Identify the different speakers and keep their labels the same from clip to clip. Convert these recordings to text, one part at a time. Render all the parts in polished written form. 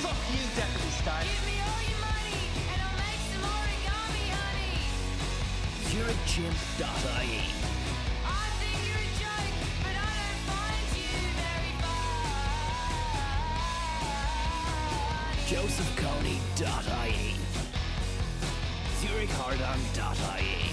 Speaker 1: Fuck you, Deputy Style.
Speaker 2: Give me all your money and I'll make some origami, honey.
Speaker 3: ZurichGym.ie.
Speaker 2: I think you're a joke, but I don't find you very funny.
Speaker 3: JosephConey.ie. ZurichHardon.ie.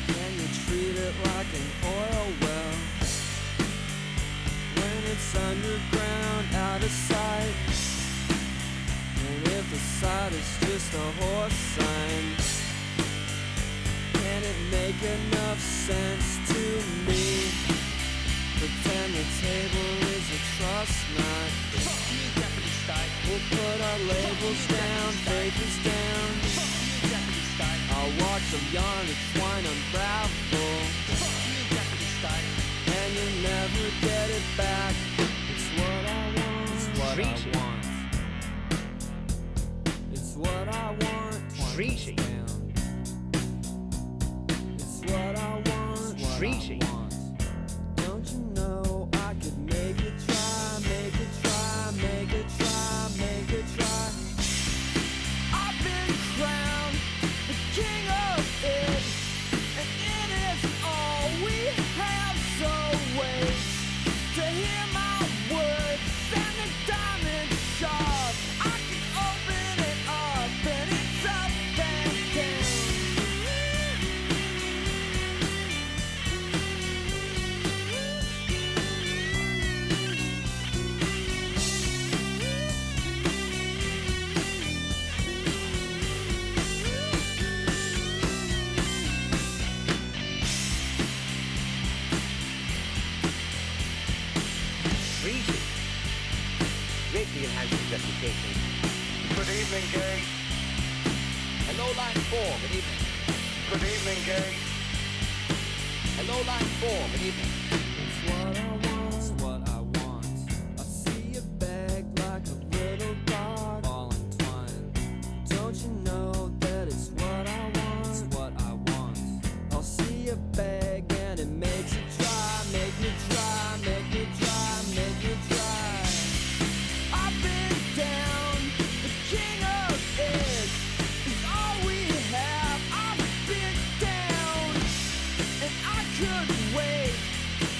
Speaker 4: Can you treat it like an oil well? When it's underground, out of sight. And if the sight is just a horse sign, can it make enough sense to me? Pretend the table is a trust knot.
Speaker 1: Fuck you, Deputy Style.
Speaker 4: We'll put our labels down, papers down.
Speaker 1: Fuck you, Deputy Style.
Speaker 4: I'll watch them yarn and twine unravel.
Speaker 1: Fuck you, Deputy Style.
Speaker 4: And you'll never get it back. It's what I want. It's what
Speaker 3: Treaty.
Speaker 4: I want. It's what I want.
Speaker 3: Treaty.
Speaker 4: It's what I want.
Speaker 3: Treaty.
Speaker 4: Don't you know I could make it try, make it try, make it try, make it try. I've been crowned the king of it, and it is all we have. So wait to hear my words and the diamond sharp. I can open it up and it's up and down.
Speaker 3: Treaty. Greatly enhances reputation.
Speaker 5: Good evening, Gay.
Speaker 3: Hello, line 4. Good evening.
Speaker 5: Good evening, Gay.
Speaker 3: Hello, line 4. Good evening.
Speaker 4: It's what I want, it's what I want. I see you beg like a little dog, all entwined. Don't you know that it's what I want, it's what I want. I'll see you beg and it makes you try, make me try, make me try, make me try. I've been down, the king of it is all we have. I've been down, and I couldn't wait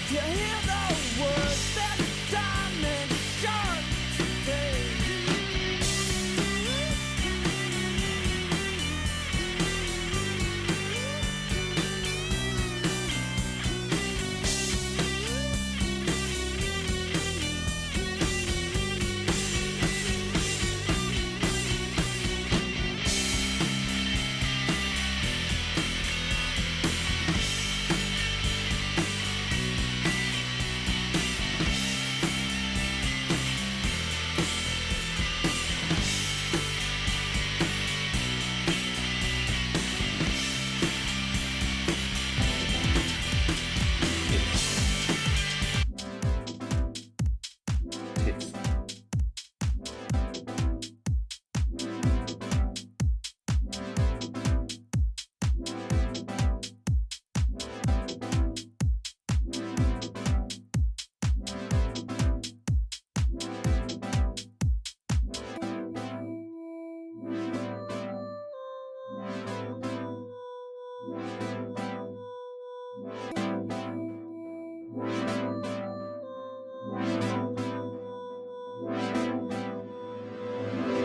Speaker 4: to hear the words that diamond sharp today.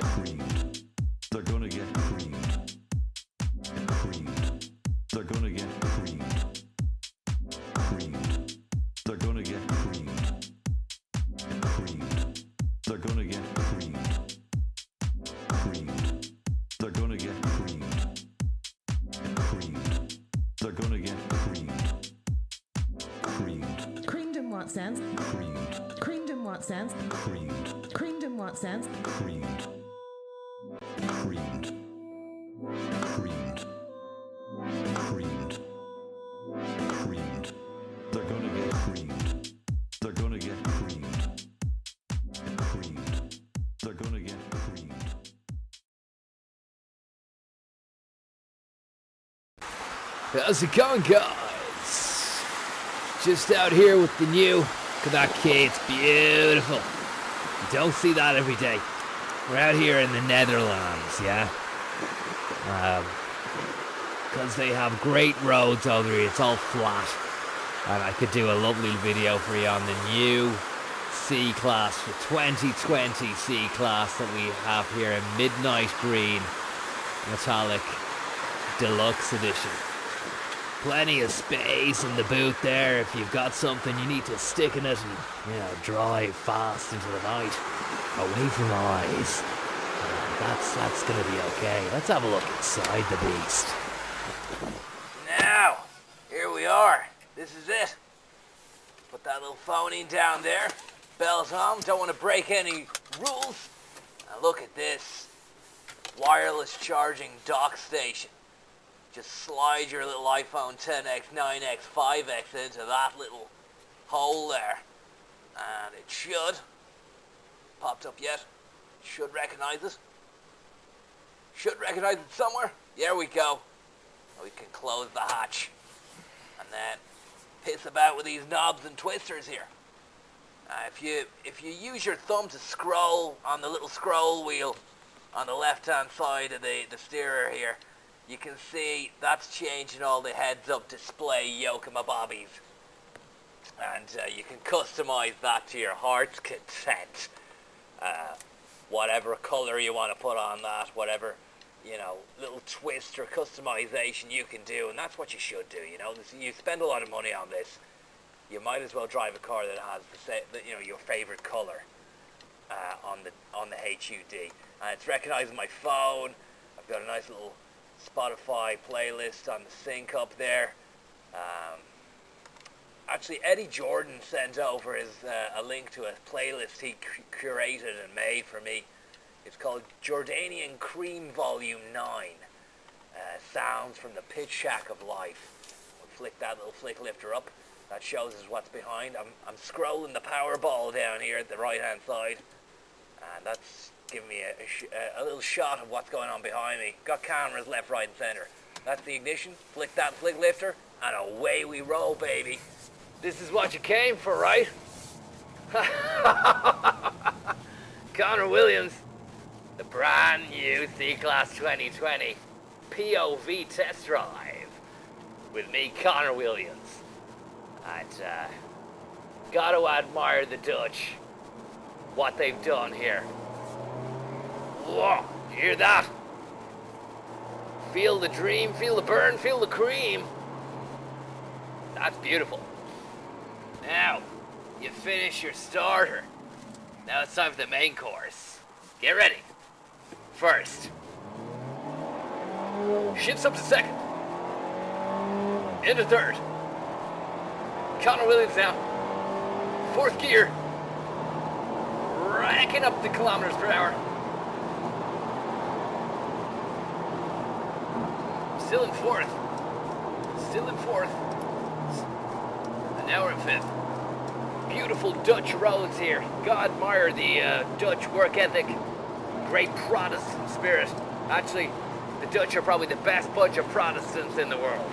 Speaker 6: Creamed. They're gonna get creamed. And creamed. They're gonna get creamed. Creamed. They're gonna get creamed. And creamed. They're gonna get creamed. Creamed. They're gonna get creamed. And creamed. They're gonna get creamed.
Speaker 7: what sense?
Speaker 6: Creamed.
Speaker 7: Creamed in what sense?
Speaker 6: Creamed.
Speaker 7: Creamed in what sense?
Speaker 6: Creamed. Creamed. Creamed. Creamed. Creamed. They're gonna get creamed. They're gonna get creamed. Creamed. They're gonna get creamed.
Speaker 3: How's it going, guys? Just out here with the new. Look at that key, it's beautiful. You don't see that every day. We're out here in the Netherlands, yeah? Because they have great roads over here, it's all flat. And I could do a lovely video for you on the new C-Class, the 2020 C-Class that we have here in Midnight Green Metallic Deluxe Edition. Plenty of space in the boot there. If you've got something you need to stick in it and, drive fast into the night, away from eyes. That's gonna be okay. Let's have a look inside the beast. Now, here we are. This is it. Put that little phone in down there. Bell's on. Don't want to break any rules. Now look at this. Wireless charging dock station. Just slide your little iPhone 10X, 9X, 5X into that little hole there. And it should. Popped up yet? Should recognize it. Should recognize it somewhere. There we go. We can close the hatch. And then piss about with these knobs and twisters here. If you use your thumb to scroll on the little scroll wheel on the left-hand side of the steerer here, you can see that's changing all the heads-up display yoke-a-ma-bobbies. And you can customize that to your heart's content. Whatever color you want to put on that, whatever, little twist or customization you can do, and that's what you should do, You spend a lot of money on this. You might as well drive a car that has your favorite color on the HUD. And it's recognizing my phone. I've got a nice little Spotify playlist on the sync up there. Actually, Eddie Jordan sent over a link to a playlist he curated and made for me. It's called Jordanian Cream Volume 9. Sounds from the Pitch Shack of Life. We'll flick that little flick lifter up. That shows us what's behind. I'm scrolling the Powerball down here at the right hand side. And that's giving me a little shot of what's going on behind me. Got cameras left, right, and center. That's the ignition. Flick that flick lifter, and away we roll, baby. This is what you came for, right? Conor Williams, the brand new C-Class 2020 POV test drive with me, Conor Williams. And gotta admire the Dutch, what they've done here. Whoa, you hear that? Feel the dream, feel the burn, feel the cream. That's beautiful. Now, you finish your starter. Now it's time for the main course. Get ready. First, shifts up to second. Into third. Conor Williams now. Fourth gear. Racking up the kilometers per hour. Still in fourth. Still in fourth. And now we're in fifth. Beautiful Dutch roads here. God admire the Dutch work ethic. Great Protestant spirit. Actually, the Dutch are probably the best bunch of Protestants in the world.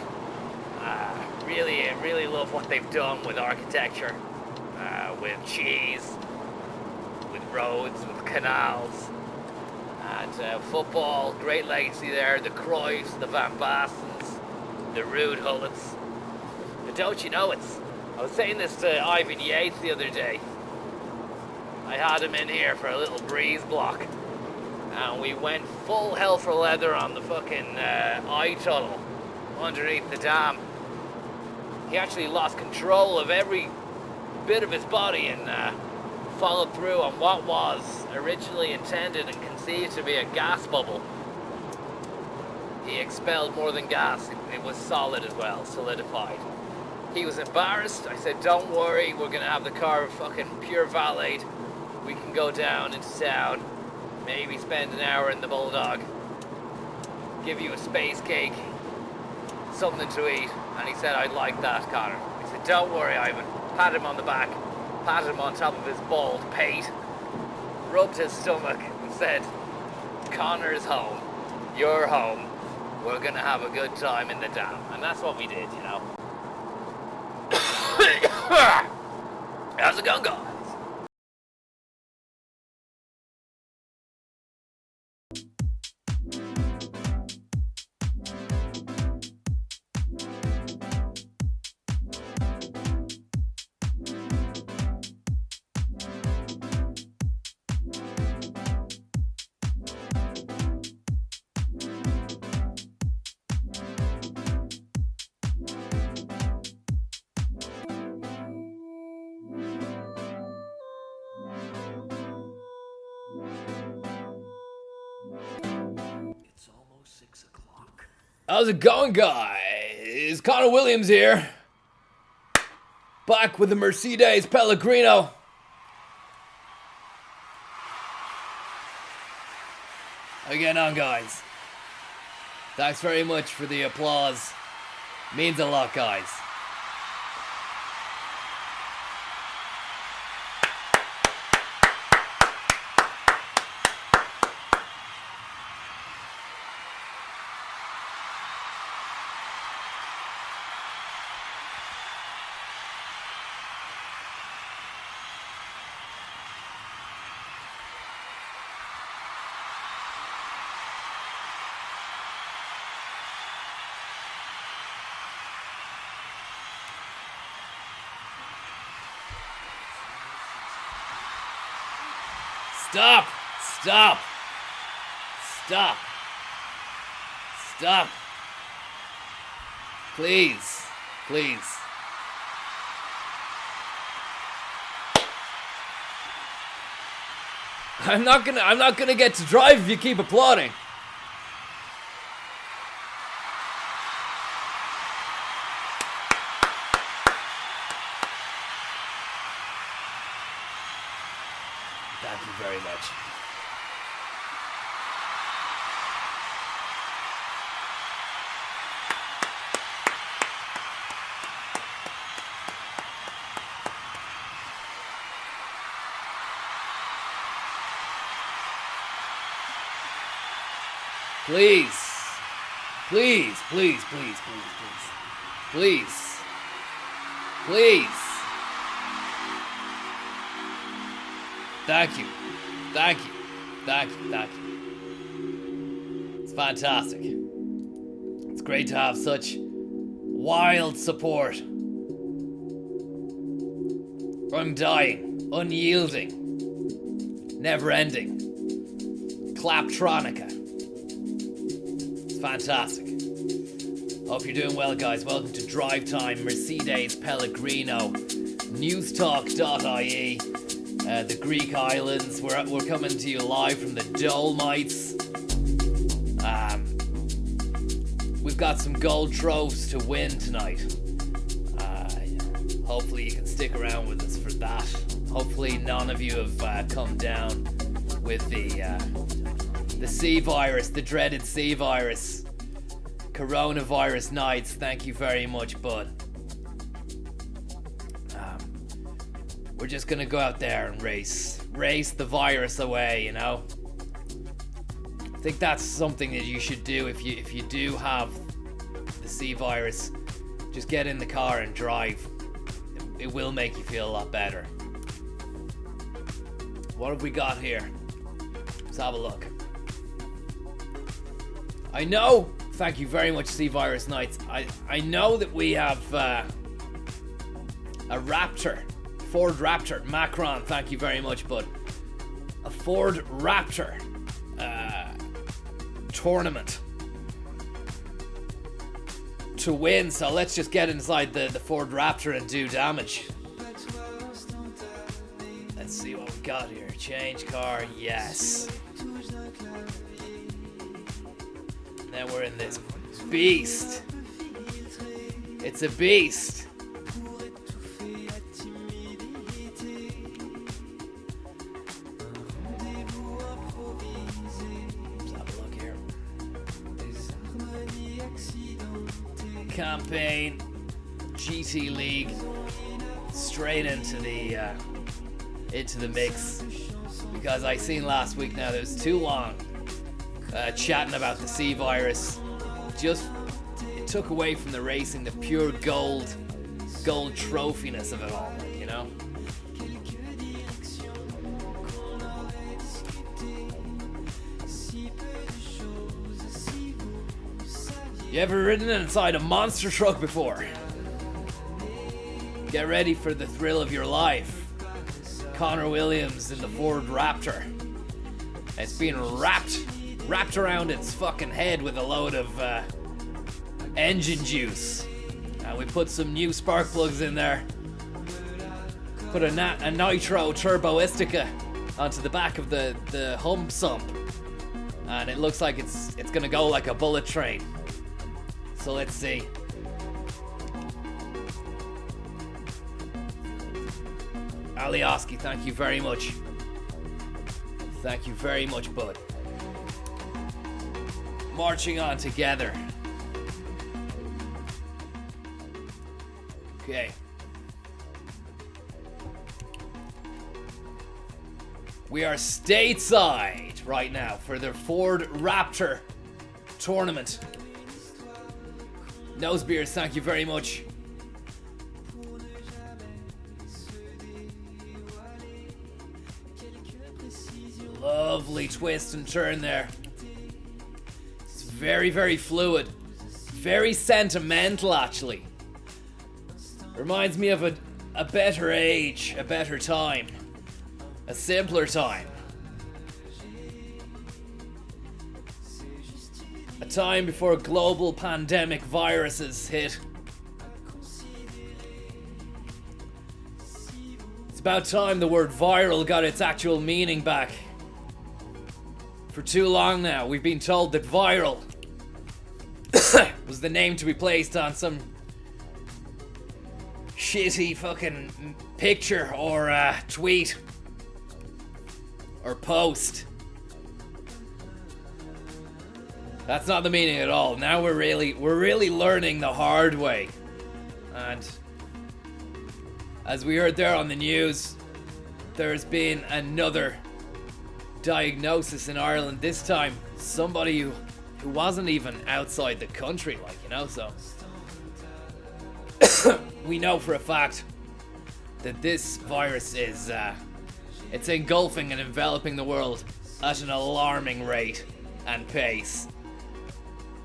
Speaker 3: Really love what they've done with architecture, with cheese, with roads, with canals, and football. Great legacy there. The Cruyffs, the Van Bastens, the Ruud Hullets. But don't you know I was saying this to Ivan Yates the other day. I had him in here for a little breeze block, and we went full hell for leather on the fucking eye tunnel underneath the dam. He actually lost control of every bit of his body and followed through on what was originally intended and conceived to be a gas bubble. He expelled more than gas. It was solid as well, solidified. He was embarrassed. I said, don't worry, we're gonna have the car fucking pure valet. We can go down into town, maybe spend an hour in the Bulldog, give you a space cake, something to eat. And he said, I'd like that, Conor. I said, don't worry, Ivan. Pat him on the back, patted him on top of his bald pate, rubbed his stomach and said, Conor's home, you're home, we're gonna have a good time in the dam. And that's what we did, you know. How's it going, guys? It's almost 6 o'clock. How's it going, guys? Conor Williams here. Back with the Mercedes Pellegrino. How you getting on, guys? Thanks very much for the applause. Means a lot, guys. Stop! Stop! Stop! Stop! Please, please. I'm not gonna get to drive if you keep applauding. Thank you very much. Please. Please, please, please, please, please. Please. Please. Thank you. Thank you. Thank you. Thank you. It's fantastic. It's great to have such wild support. Undying, unyielding, never-ending. Claptronica. It's fantastic. Hope you're doing well, guys. Welcome to Drive Time, Mercedes Pellegrino, newstalk.ie. The Greek islands. We're coming to you live from the Dolomites. We've got some gold trophs to win tonight. Hopefully you can stick around with us for that. Hopefully none of you have come down with the C virus, the dreaded C virus. Coronavirus nights. Thank you very much, bud. We're just gonna go out there and race the virus away, you know. I think that's something that you should do if you do have the C virus. Just get in the car and drive. It will make you feel a lot better. What have we got here? Let's have a look. I know. Thank you very much, C Virus Nights. I know that we have a Raptor. Ford Raptor. Macron, thank you very much, bud. A Ford Raptor tournament to win, so let's just get inside the Ford Raptor and do damage. Let's see what we got here. Change car, yes. And then we're in this beast. It's a beast. campaign, GT League, straight into the mix, because I seen last week now that it was too long chatting about the C virus. It took away from the racing the pure gold trophiness of it all, you know. You ever ridden inside a monster truck before? Get ready for the thrill of your life. Conor Williams in the Ford Raptor. It's being wrapped around its fucking head with a load of engine juice. And we put some new spark plugs in there. Put a nitro turboistica onto the back of the hump sump. And it looks like it's gonna go like a bullet train. So let's see. Alioski, thank you very much. Thank you very much, bud. Marching on together. Okay. We are stateside right now for the Ford Raptor tournament. Nosebeers, thank you very much. Lovely twist and turn there. It's very, very fluid. Very sentimental, actually. Reminds me of a better age, a better time. A simpler time. A time before global pandemic viruses hit. It's about time the word viral got its actual meaning back. For too long now, we've been told that viral was the name to be placed on some shitty fucking picture or tweet or post. That's not the meaning at all. Now we're really learning the hard way. And as we heard there on the news, there's been another diagnosis in Ireland. This time, somebody who wasn't even outside the country, like, you know, so we know for a fact that this virus is it's engulfing and enveloping the world at an alarming rate and pace.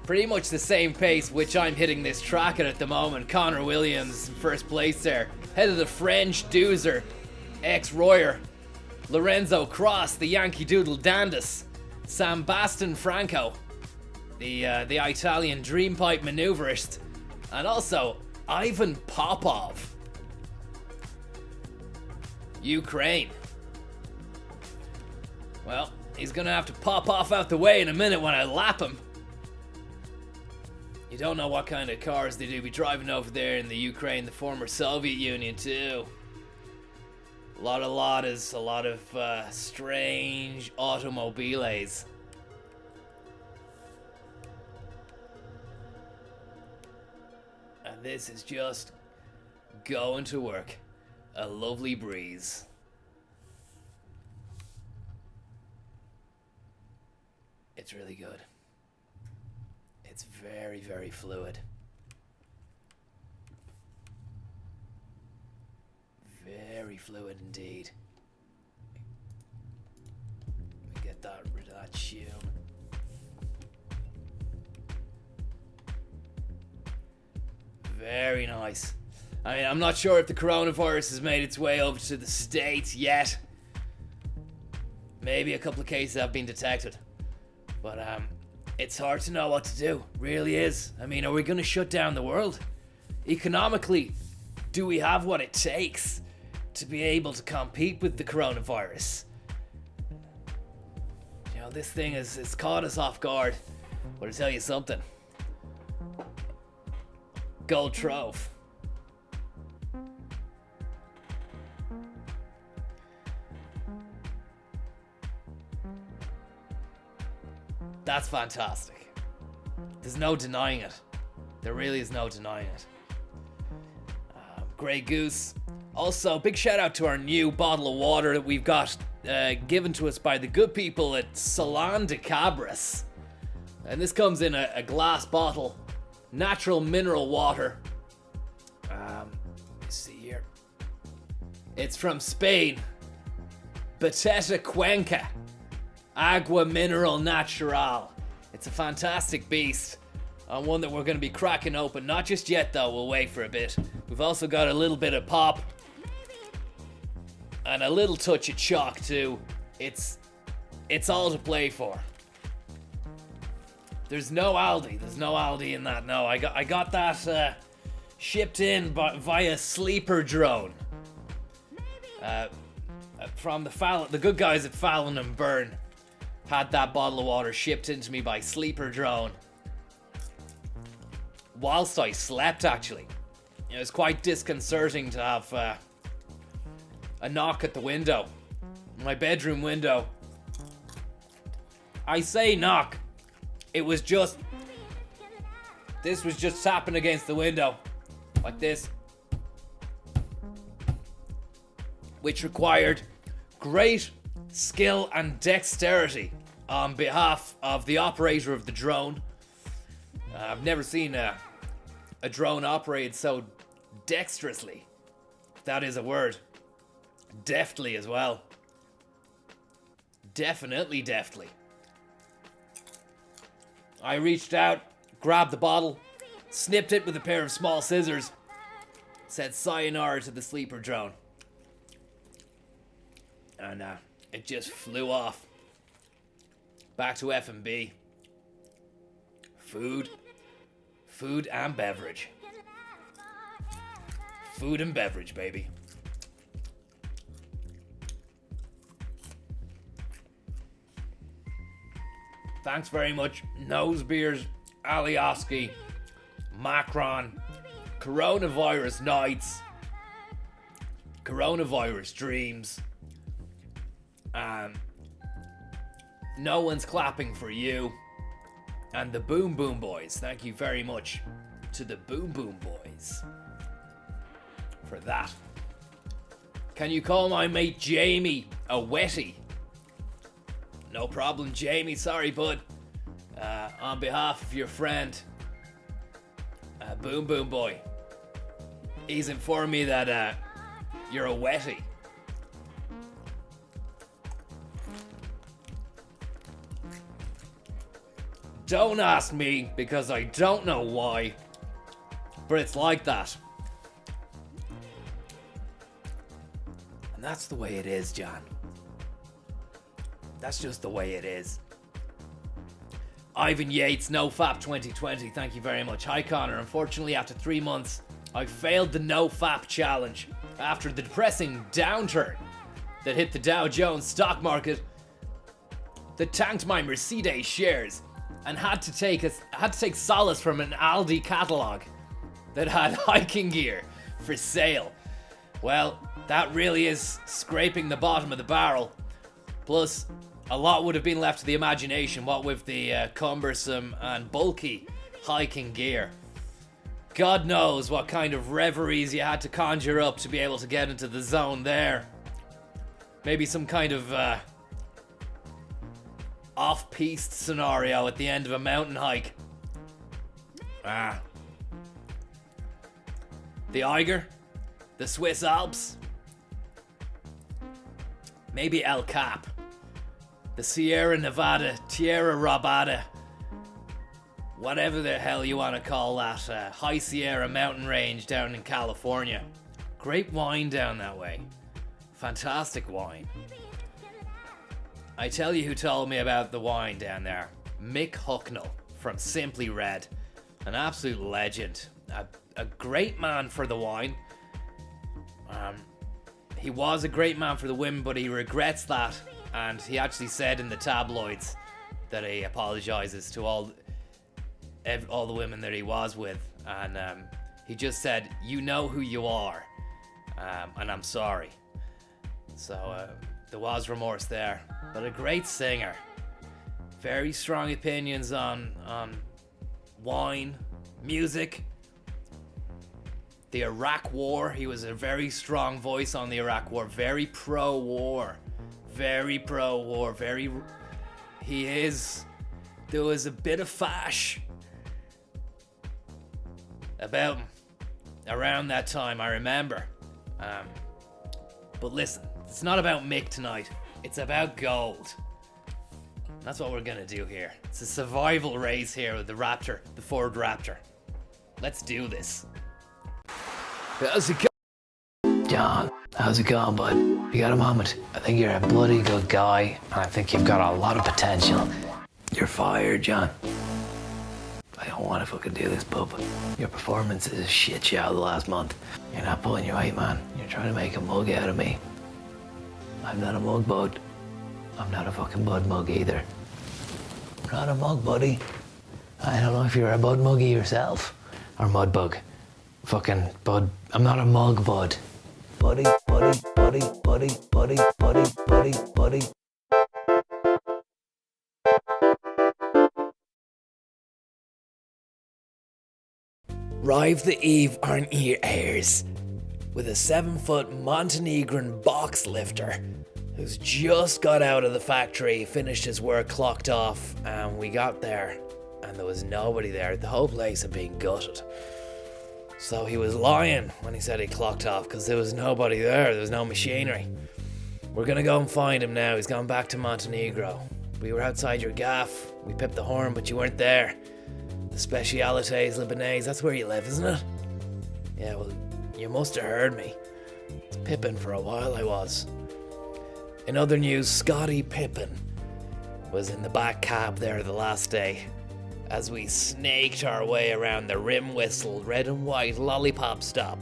Speaker 3: Pretty much the same pace which I'm hitting this track at the moment. Conor Williams in first place there, head of the French Doozer, ex-Royer, Lorenzo Cross, the Yankee Doodle Dandis, Sam Baston Franco, the Italian Dreampipe maneuverist, and also Ivan Popov, Ukraine. Well, he's gonna have to pop off out the way in a minute when I lap him. You don't know what kind of cars they do be driving over there in the Ukraine, the former Soviet Union too. A lot of Ladas, a lot of strange automobiles. And this is just going to work. A lovely breeze. It's really good. It's very, very fluid. Very fluid indeed. Let me get rid of that shim. Very nice. I mean, I'm not sure if the coronavirus has made its way over to the States yet. Maybe a couple of cases have been detected. But it's hard to know what to do. Really is. I mean, are we going to shut down the world? Economically, do we have what it takes to be able to compete with the coronavirus? You know, this thing has caught us off guard. But I'll tell you something. Gold trove. That's fantastic. There's no denying it. There really is no denying it. Grey Goose. Also, big shout out to our new bottle of water that we've got given to us by the good people at Salon de Cabras. And this comes in a glass bottle. Natural mineral water. Let's see here. It's from Spain. Bateta Cuenca. Agua Mineral Natural. It's a fantastic beast. And one that we're going to be cracking open. Not just yet though, we'll wait for a bit. We've also got a little bit of pop. And a little touch of chalk too. It's all to play for. There's no Aldi in that. No, I got that shipped in via sleeper drone. From the good guys at Fallon and Byrne had that bottle of water shipped into me by sleeper drone. Whilst I slept, actually. It was quite disconcerting to have a knock at the window. My bedroom window. I say knock. It was just... This was just tapping against the window. Like this. Which required great skill and dexterity on behalf of the operator of the drone. I've never seen a drone operated so dexterously. If that is a word. Deftly as well. Definitely deftly. I reached out, grabbed the bottle, snipped it with a pair of small scissors, said sayonara to the sleeper drone. And it just flew off. Back to F&B. Food and beverage. Food and beverage, baby. Thanks very much, Nose Beers, Alioski, Macron, Coronavirus Nights, Coronavirus Dreams, No One's Clapping for You, and the Boom Boom Boys. Thank you very much to the Boom Boom Boys for that. Can you call my mate Jamie a wetty? No problem, Jamie. Sorry, bud. On behalf of your friend, Boom Boom Boy, he's informed me that you're a wetty. Don't ask me, because I don't know why, but it's like that. And that's the way it is, John. That's just the way it is. Ivan Yates, NoFap 2020, thank you very much. Hi Conor, unfortunately after 3 months, I failed the NoFap challenge after the depressing downturn that hit the Dow Jones stock market that tanked my Mercedes shares and had to take solace from an Aldi catalogue that had hiking gear for sale. Well, that really is scraping the bottom of the barrel. Plus, a lot would have been left to the imagination, what with the cumbersome and bulky hiking gear. God knows what kind of reveries you had to conjure up to be able to get into the zone there. Maybe some kind of off-piste scenario at the end of a mountain hike. The Eiger? The Swiss Alps? Maybe El Cap. The Sierra Nevada, Tierra Robada, whatever the hell you want to call that, High Sierra mountain range down in California. Great wine down that way. Fantastic wine. I tell you who told me about the wine down there. Mick Hucknall from Simply Red. An absolute legend. A great man for the wine. He was a great man for the women, but he regrets that. And he actually said in the tabloids that he apologizes to all the women that he was with. And he just said, you know who you are. And I'm sorry. So there was remorse there. But a great singer. Very strong opinions on wine, music, the Iraq War. He was a very strong voice on the Iraq War, very pro-war, he is. There was a bit of fash about him around that time, I remember. But listen, it's not about Mick tonight, it's about gold. That's what we're gonna do here. It's a survival race here with the Raptor, the Ford Raptor. Let's do this. How's it going? John, how's it going, bud? You got a moment? I think you're a bloody good guy, and I think you've got a lot of potential. You're fired, John. I don't want to fucking do this, bub. Your performance is a shit show the last month. You're not pulling your weight, man. You're trying to make a mug out of me. I'm not a mug, bud. I'm not a fucking bud mug either. I'm not a mug, buddy. I don't know if you're a bud muggy yourself. Or mud bug. Fucking bud. I'm not a mug, bud. Buddy, buddy, buddy, buddy, buddy, buddy, buddy, buddy. Rive the Eve on your ears with a 7-foot Montenegrin box lifter who's just got out of the factory, finished his work, clocked off, and we got there and there was nobody there. The whole place had been gutted. So he was lying when he said he clocked off because there was nobody there. There was no machinery. We're gonna go and find him now. He's gone back to Montenegro. We were outside your gaff. We pipped the horn, but you weren't there. The Specialités Libanais, that's where you live, isn't it? Yeah, well, you must have heard me. It's Pippin for a while, I was. In other news, Scotty Pippin was in the back cab there the last day as we snaked our way around the rim whistle red and white lollipop stop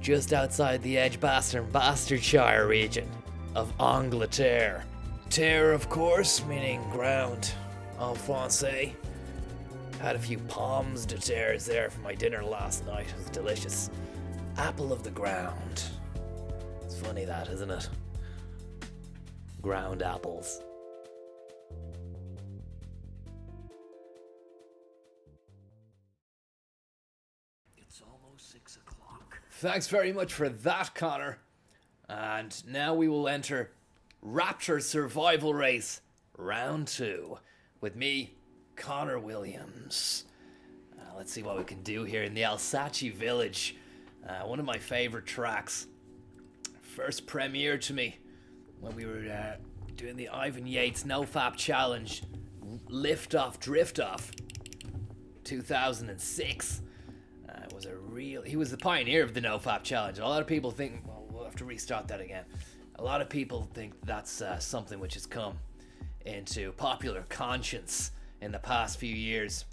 Speaker 3: just outside the Edgbaston Bastardshire region of Angleterre. Terre, of course, meaning ground en français. Had a few pommes de terres there for my dinner last night. It was delicious. Apple of the ground. It's funny that, isn't it? Ground apples. It's almost 6 o'clock. Thanks very much for that, Conor. And now we will enter Raptor Survival Race Round 2 with me, Conor Williams. Let's see what we can do here in the Alsace village. One of my favorite tracks. First premiere to me when we were doing the Ivan Yates NoFap Challenge, Lift Off Drift Off, 2006. He was the pioneer of the NoFap Challenge. A lot of people think, well, we'll have to restart that again. A lot of people think that's something which has come into popular conscience in the past few years,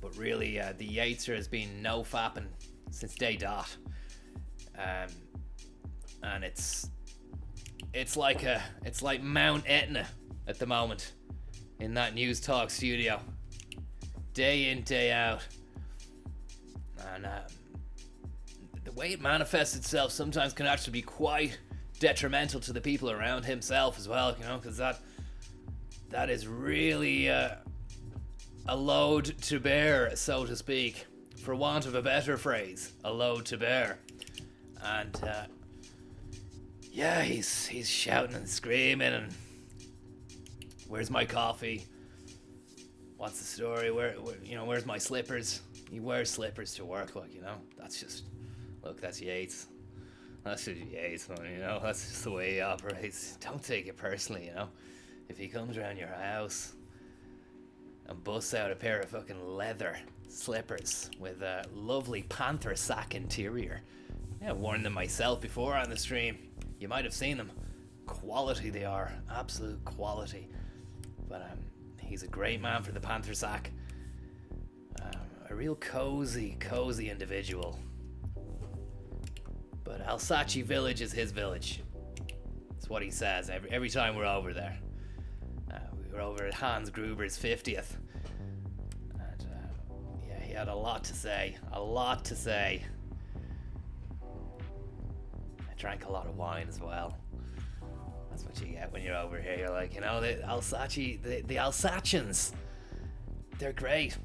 Speaker 3: but really the Yateser has been no fapping since day dot, and it's like Mount Etna at the moment in that News Talk studio, day in, day out, and the way it manifests itself sometimes can actually be quite detrimental to the people around himself as well, you know, because that is really a load to bear, so to speak, for want of a better phrase, a load to bear. And yeah, he's shouting and screaming and where's my coffee? What's the story? Where's my slippers? He wears slippers to work, like, you know. That's Yates. That's just Yates, man, you know. That's just the way he operates. Don't take it personally, you know. If he comes around your house and busts out a pair of fucking leather slippers with a lovely panther sack interior. Yeah, I've worn them myself before on the stream. You might have seen them. Quality they are, absolute quality. But he's a great man for the panther sack. A real cozy individual. But Alsace village is his village. That's what he says every time we're over there. We were over at Hans Gruber's 50th. And yeah, he had a lot to say. I drank a lot of wine as well. That's what you get when you're over here. You're like, you know, the Alsace, the Alsatians, they're great.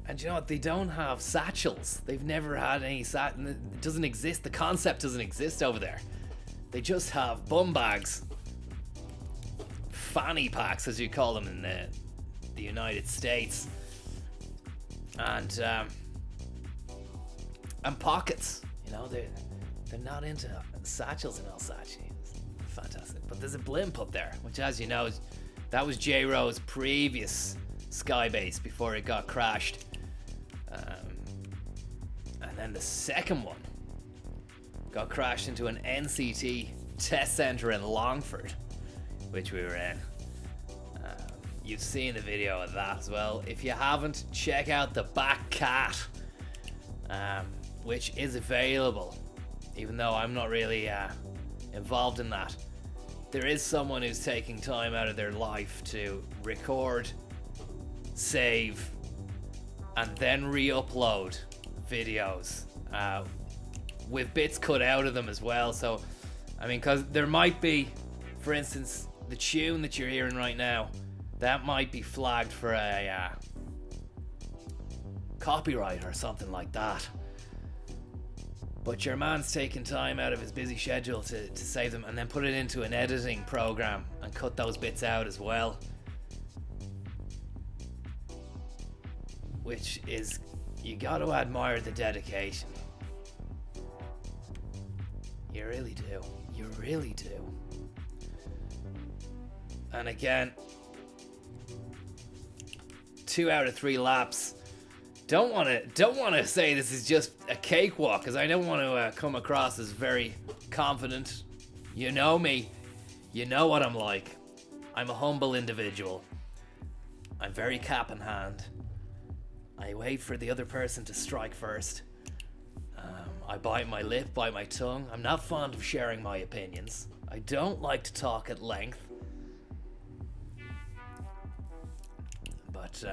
Speaker 8: And you know what? They don't have satchels. They've never had any it doesn't exist. The concept doesn't exist over there. They just have bum bags, fanny packs, as you call them in the United States, and pockets. You know, they're not into satchels and all such. Fantastic. But there's a blimp up there, which, as you know, that was J-Ro's previous skybase before it got crashed. And then the second one got crashed into an NCT test center in Longford, which we were in. You've seen the video of that as well. If you haven't, check out the Back Cat, which is available, even though I'm not really involved in that. There is someone who's taking time out of their life to record, save, and then re-upload videos with bits cut out of them as well. So, I mean, because there might be, for instance, the tune that you're hearing right now, that might be flagged for a copyright or something like that. But your man's taking time out of his busy schedule to save them and then put it into an editing program and cut those bits out as well. Which is, you gotta admire the dedication. You really do. You really do. And again, 2 out of 3 laps. Don't want to say this is just a cakewalk, because I don't want to come across as very confident. You know me. You know what I'm like. I'm a humble individual. I'm very cap in hand. I wait for the other person to strike first. I bite my lip, bite my tongue. I'm not fond of sharing my opinions. I don't like to talk at length. But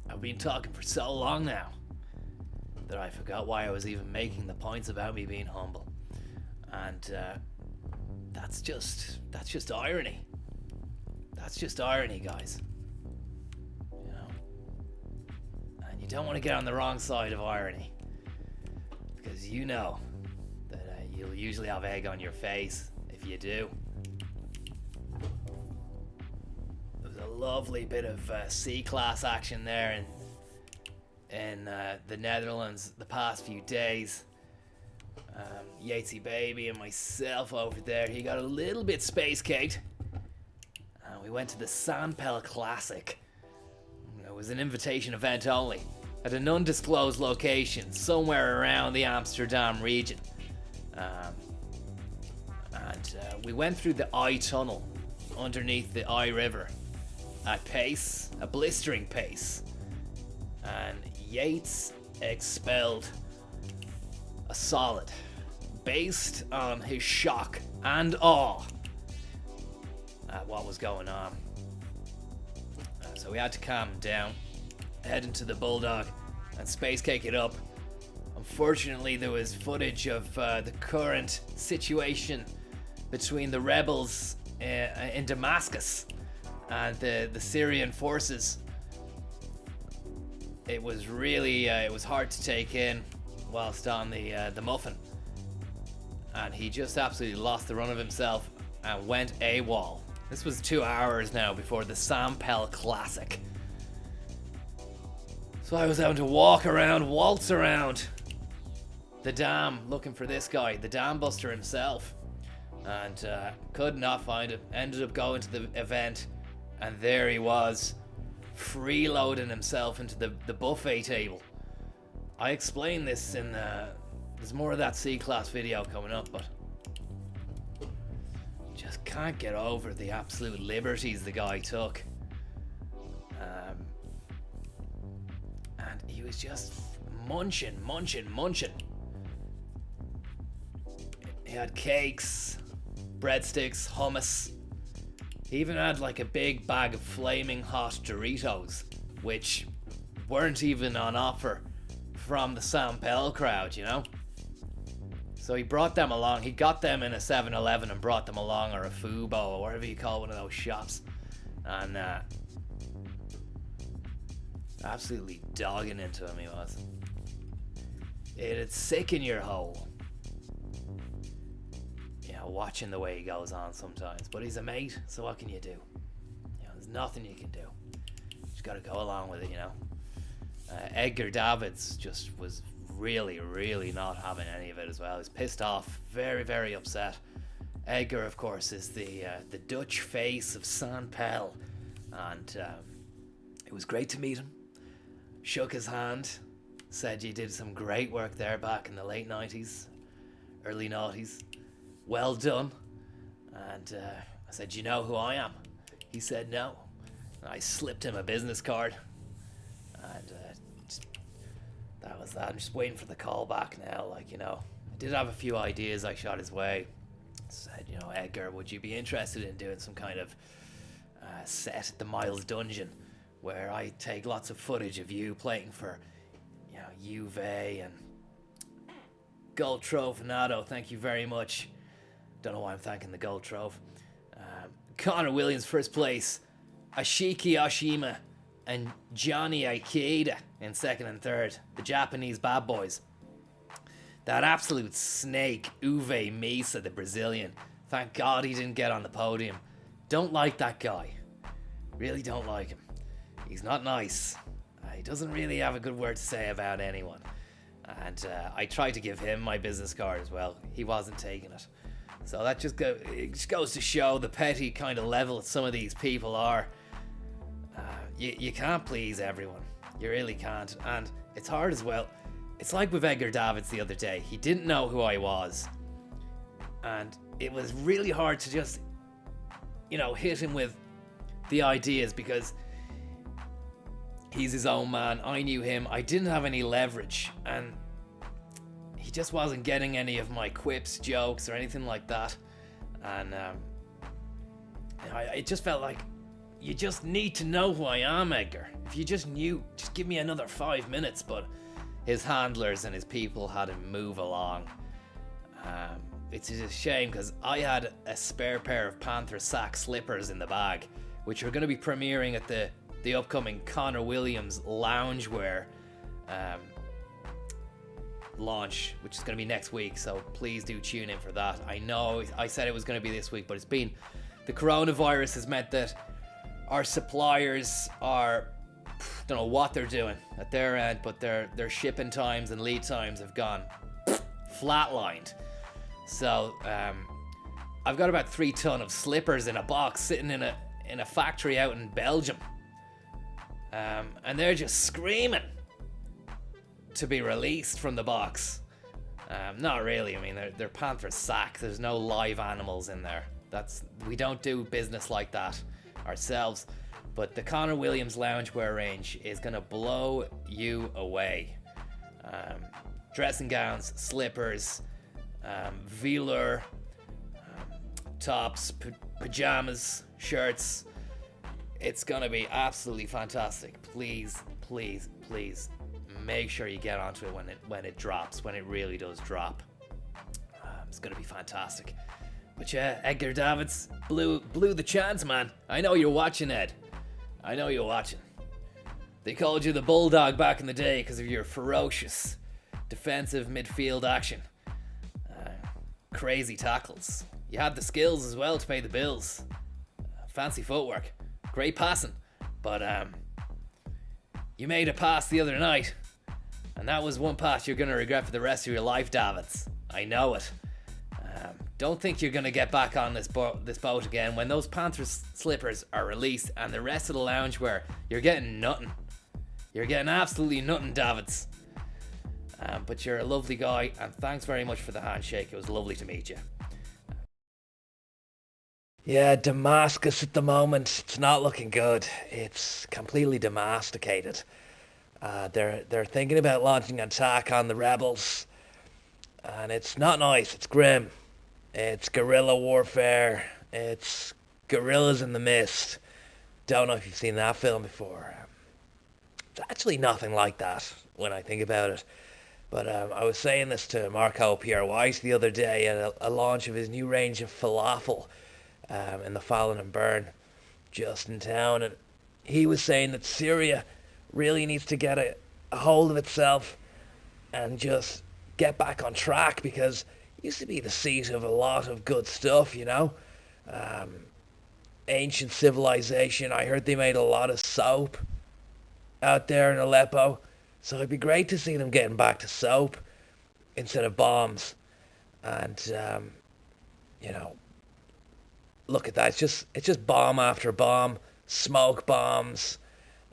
Speaker 8: I've been talking for so long now that I forgot why I was even making the points about me being humble. And that's just irony. That's just irony, guys. You know? And you don't want to get on the wrong side of irony, because you know that you'll usually have egg on your face if you do. A lovely bit of C-class action there in the Netherlands the past few days. Yatesy Baby and myself over there. He got a little bit space caked. We went to the Sandpel Classic. It was an invitation event only at an undisclosed location somewhere around the Amsterdam region. And we went through the Eye Tunnel underneath the Eye River at pace, a blistering pace, and Yates expelled a solid based on his shock and awe at what was going on. So we had to calm down, head into the Bulldog and space cake it up. Unfortunately, there was footage of the current situation between the rebels in Damascus and the Syrian forces. It was really it was hard to take in whilst on the muffin, and he just absolutely lost the run of himself and went AWOL. This was 2 hours now before the Sandpel Classic, so I was having to walk around, waltz around the dam looking for this guy, the dam buster himself, and could not find him. Ended up going to the event, and there he was, freeloading himself into the buffet table. I explained this in there's more of that C-class video coming up, but just can't get over the absolute liberties the guy took. And he was just munching. He had cakes, breadsticks, hummus. He even had like a big bag of flaming hot Doritos, which weren't even on offer from the Sandpel crowd, you know? So he brought them along. He got them in a 7-Eleven and brought them along, or a Fubo, or whatever you call one of those shops. And Absolutely dogging into him, he was. It'd sicken your hole. You know, watching the way he goes on sometimes. But he's a mate, so what can you do? You know, there's nothing you can do. Just gotta go along with it, you know. Edgar Davids just was really, really not having any of it as well. He's pissed off, very, very upset. Edgar, of course, is the Dutch face of San Pel, and it was great to meet him. Shook his hand, said you did some great work there back in the late 90s, early 90s. Well done. And I said, you know who I am? He said no. And I slipped him a business card, and that was that. I'm just waiting for the call back now. Like, you know, I did have a few ideas I shot his way. Said, you know, Edgar, would you be interested in doing some kind of set at the Miles Dungeon where I take lots of footage of you playing for, you know, Juve and Gold Trove Nato. Thank you very much. Don't know why I'm thanking the Gold Trove. Conor Williams first place, Ashiki Oshima and Johnny Ikeda in second and third, the Japanese bad boys. That absolute snake, Uwe Misa, the Brazilian. Thank God he didn't get on the podium. Don't like that guy. Really don't like him. He's not nice. He doesn't really have a good word to say about anyone. And I tried to give him my business card as well. He wasn't taking it. So that just goes to show the petty kind of level that some of these people are. You can't please everyone. You really can't. And it's hard as well. It's like with Edgar Davids the other day. He didn't know who I was. And it was really hard to just, you know, hit him with the ideas because he's his own man. I knew him. I didn't have any leverage. And he just wasn't getting any of my quips, jokes, or anything like that. And it just felt like, you just need to know who I am, Edgar. If you just knew, just give me another 5 minutes. But his handlers and his people had him move along. It's a shame because I had a spare pair of Panther Sack slippers in the bag, which are going to be premiering at the upcoming Conor Williams loungewear launch, which is going to be next week. So please do tune in for that. I know I said it was going to be this week, but it's been, the coronavirus has meant that our suppliers are, don't know what they're doing at their end, but their shipping times and lead times have gone flatlined. So I've got about 3 ton of slippers in a box sitting in a factory out in Belgium, and they're just screaming to be released from the box. Not really. I mean, they're Panther Sack. There's no live animals in there. We don't do business like that ourselves. But the Conor Williams loungewear range is gonna blow you away. Dressing gowns, slippers, velour, tops, pajamas, shirts. It's gonna be absolutely fantastic. Please, please, please make sure you get onto it when it drops, when it really does drop. It's gonna be fantastic. But yeah, Edgar Davids blew the chance, man. I know you're watching, Ed. I know you're watching. They called you the Bulldog back in the day because of your ferocious defensive midfield action. Crazy tackles. You had the skills as well to pay the bills. Fancy footwork. Great passing. But you made a pass the other night, and that was one pass you're going to regret for the rest of your life, Davids. I know it. Don't think you're going to get back on this boat again. When those Panther slippers are released and the rest of the loungewear, you're getting nothing. You're getting absolutely nothing, Davids. But you're a lovely guy, and thanks very much for the handshake. It was lovely to meet you. Yeah, Damascus at the moment, it's not looking good. It's completely domesticated. They're thinking about launching an attack on the rebels, and it's not nice. It's grim. It's guerrilla warfare. It's Gorillas in the Mist. Don't know if you've seen that film before. It's actually nothing like that when I think about it. But I was saying this to Marco Pierre Weiss the other day at a launch of his new range of falafel in the Fallen and Burn just in town. And he was saying that Syria
Speaker 3: really needs to get a hold of itself and just get back on track, because it used to be the seat of a lot of good stuff, you know. Ancient civilization. I heard they made a lot of soap out there in Aleppo. So it'd be great to see them getting back to soap instead of bombs. And, you know, look at that. It's just bomb after bomb, smoke bombs.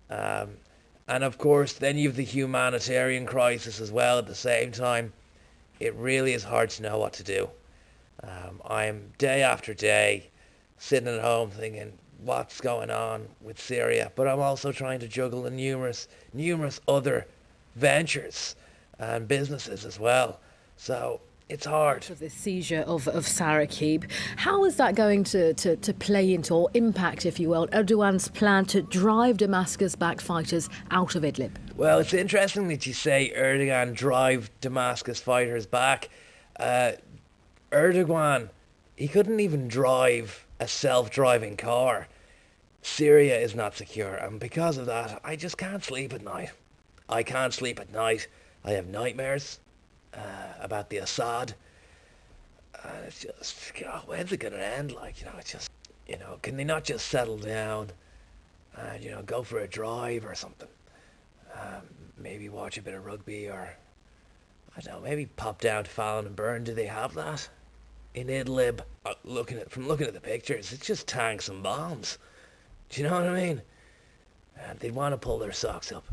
Speaker 3: And of course, then you have the humanitarian crisis as well at the same time. It really is hard to know what to do. I'm day after day sitting at home thinking, what's going on with Syria? But I'm also trying to juggle the numerous other ventures and businesses as well. So it's hard.
Speaker 9: Of this seizure of Sarakib. How is that going to play into or impact, if you will, Erdogan's plan to drive Damascus-backed fighters out of Idlib?
Speaker 3: Well, it's interesting that you say Erdogan drive Damascus fighters back. Erdogan, he couldn't even drive a self-driving car. Syria is not secure, and because of that, I just can't sleep at night. I can't sleep at night. I have nightmares about the Assad. And it's just, God, when's it going to end? Like, you know, it's just, you know, can they not just settle down and, you know, go for a drive or something? Maybe watch a bit of rugby, or, I don't know, maybe pop down to Fallon and Burn. Do they have that in Idlib? Looking at the pictures, it's just tanks and bombs. Do you know what I mean? And they'd want to pull their socks up.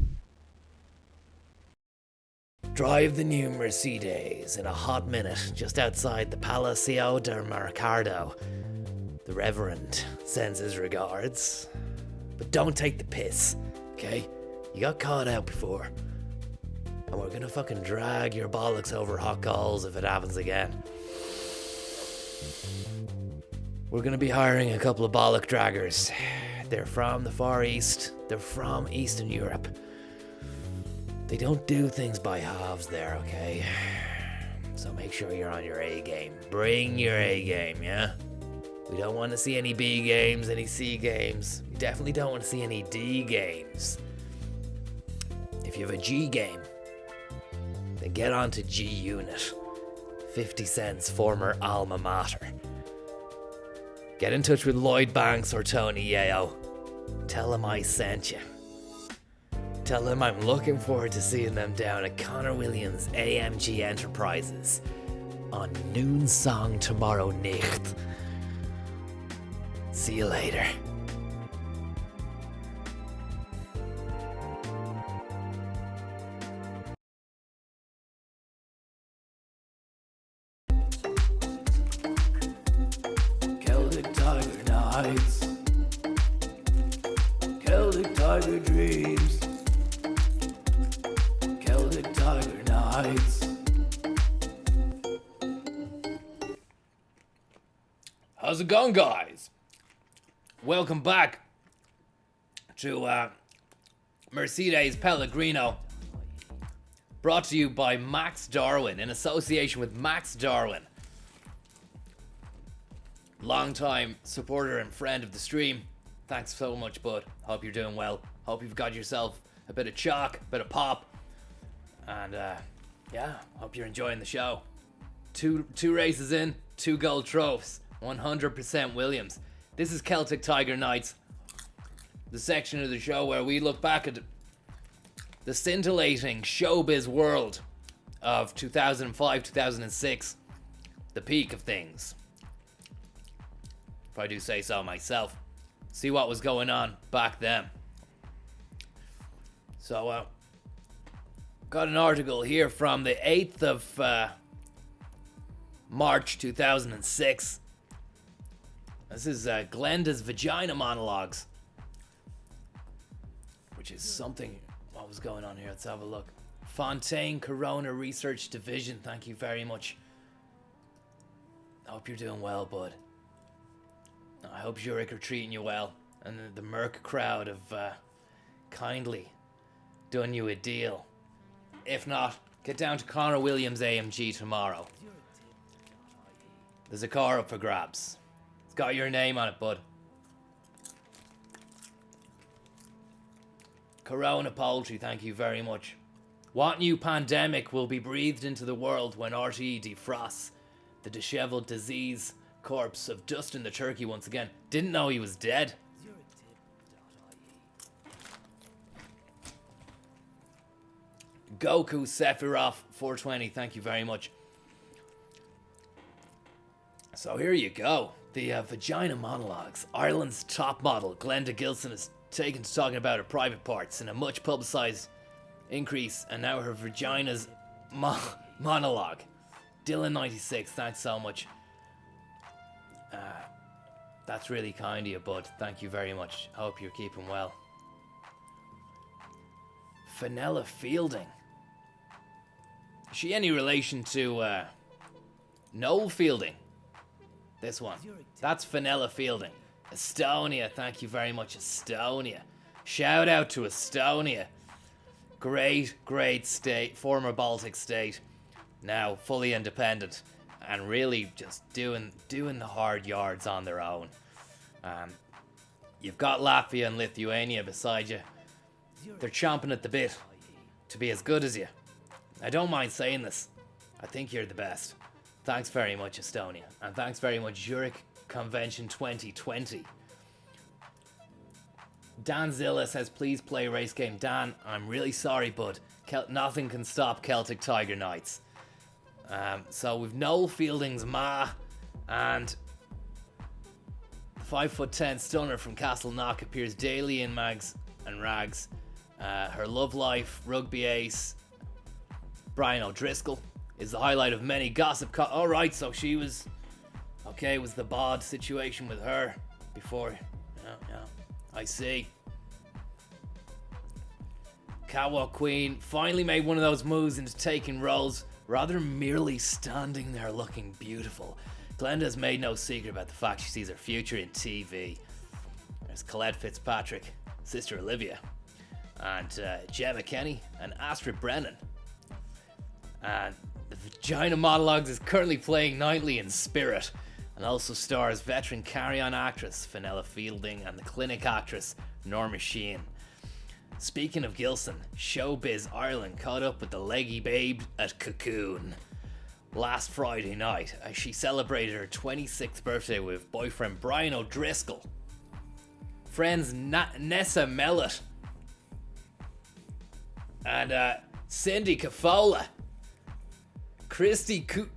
Speaker 8: Drive the new Mercedes in a hot minute just outside the Palacio del Mercado. The Reverend sends his regards. But don't take the piss, okay? You got caught out before. And we're gonna fucking drag your bollocks over hot coals if it happens again. We're gonna be hiring a couple of bollock draggers. They're from the Far East. They're from Eastern Europe. They don't do things by halves there, okay? So make sure you're on your A game. Bring your A game, yeah? We don't want to see any B games, any C games. We definitely don't want to see any D games. If you have a G game, then get on to G Unit. 50 Cent's former alma mater. Get in touch with Lloyd Banks or Tony Yeo. Tell him I sent you. Tell him I'm looking forward to seeing them down at Conor Williams AMG Enterprises on noon song tomorrow night. See you later. Celtic Tiger Nights. Celtic Tiger Dreams. Celtic Tiger Nights. How's it going, guys? Welcome back to Mercedes Pellegrino, brought to you by Max Darwin in association with Max Darwin, longtime supporter and friend of the stream. Thanks so much, bud. Hope you're doing well. Hope you've got yourself a bit of chalk, a bit of pop, and yeah, hope you're enjoying the show. Two races in, 2 gold trophies, 100% Williams. This is Celtic Tiger Nights, the section of the show where we look back at the scintillating showbiz world of 2005, 2006, the peak of things, if I do say so myself. See what was going on back then. So, got an article here from the 8th of March 2006. This is Glenda's Vagina Monologues, which is something. What was going on here? Let's have a look. Fontaine Corona Research Division, thank you very much. I hope you're doing well, bud. I hope Zurich are treating you well, and the Merc crowd have kindly done you a deal. If not, get down to Conor Williams AMG tomorrow. There's a car up for grabs. It's got your name on it, bud. Corona Poultry, thank you very much. What new pandemic will be breathed into the world when RTE defrosts the dishevelled disease corpse of Dustin the Turkey once again? Didn't know he was dead. Goku Sephiroth 420, thank you very much. So here you go. The vagina monologues. Ireland's top model, Glenda Gilson, is taken to talking about her private parts in a much publicised increase, and now her vagina's monologue. Dylan96, thanks so much. That's really kind of you, bud. Thank you very much. Hope you're keeping well. Fenella Fielding. Is she any relation to Noel Fielding? This one. That's Fenella Fielding. Estonia, thank you very much, Estonia. Shout out to Estonia. Great state, former Baltic state, now fully independent, and really just doing the hard yards on their own. You've got Latvia and Lithuania beside you. They're chomping at the bit to be as good as you. I don't mind saying this. I think you're the best. Thanks very much, Estonia, and thanks very much, Zurich Convention 2020. Dan Zilla says, please play race game. Dan, I'm really sorry, bud. Nothing can stop Celtic Tiger Knights. So we've Noel Fielding's ma, and the 5'10" stunner from Castleknock appears daily in mags and rags. Her love life, rugby ace, Brian O'Driscoll, is the highlight of many gossip. Alright, so she was... Okay, it was the bod situation with her before. Yeah, I see. Catwalk Queen finally made one of those moves into taking roles rather than merely standing there looking beautiful. Glenda's made no secret about the fact she sees her future in TV. There's Colette Fitzpatrick, Sister Olivia, and Gemma Kenny and Astrid Brennan. And the Vagina Monologues is currently playing nightly in Spirit, and also stars veteran carry-on actress Fenella Fielding and the clinic actress Norma Sheehan. Speaking of Gilson, Showbiz Ireland caught up with the leggy babe at Cocoon last Friday night as she celebrated her 26th birthday with boyfriend Brian O'Driscoll, friends Nessa Mellett, and Cindy Cafola, Christy Cook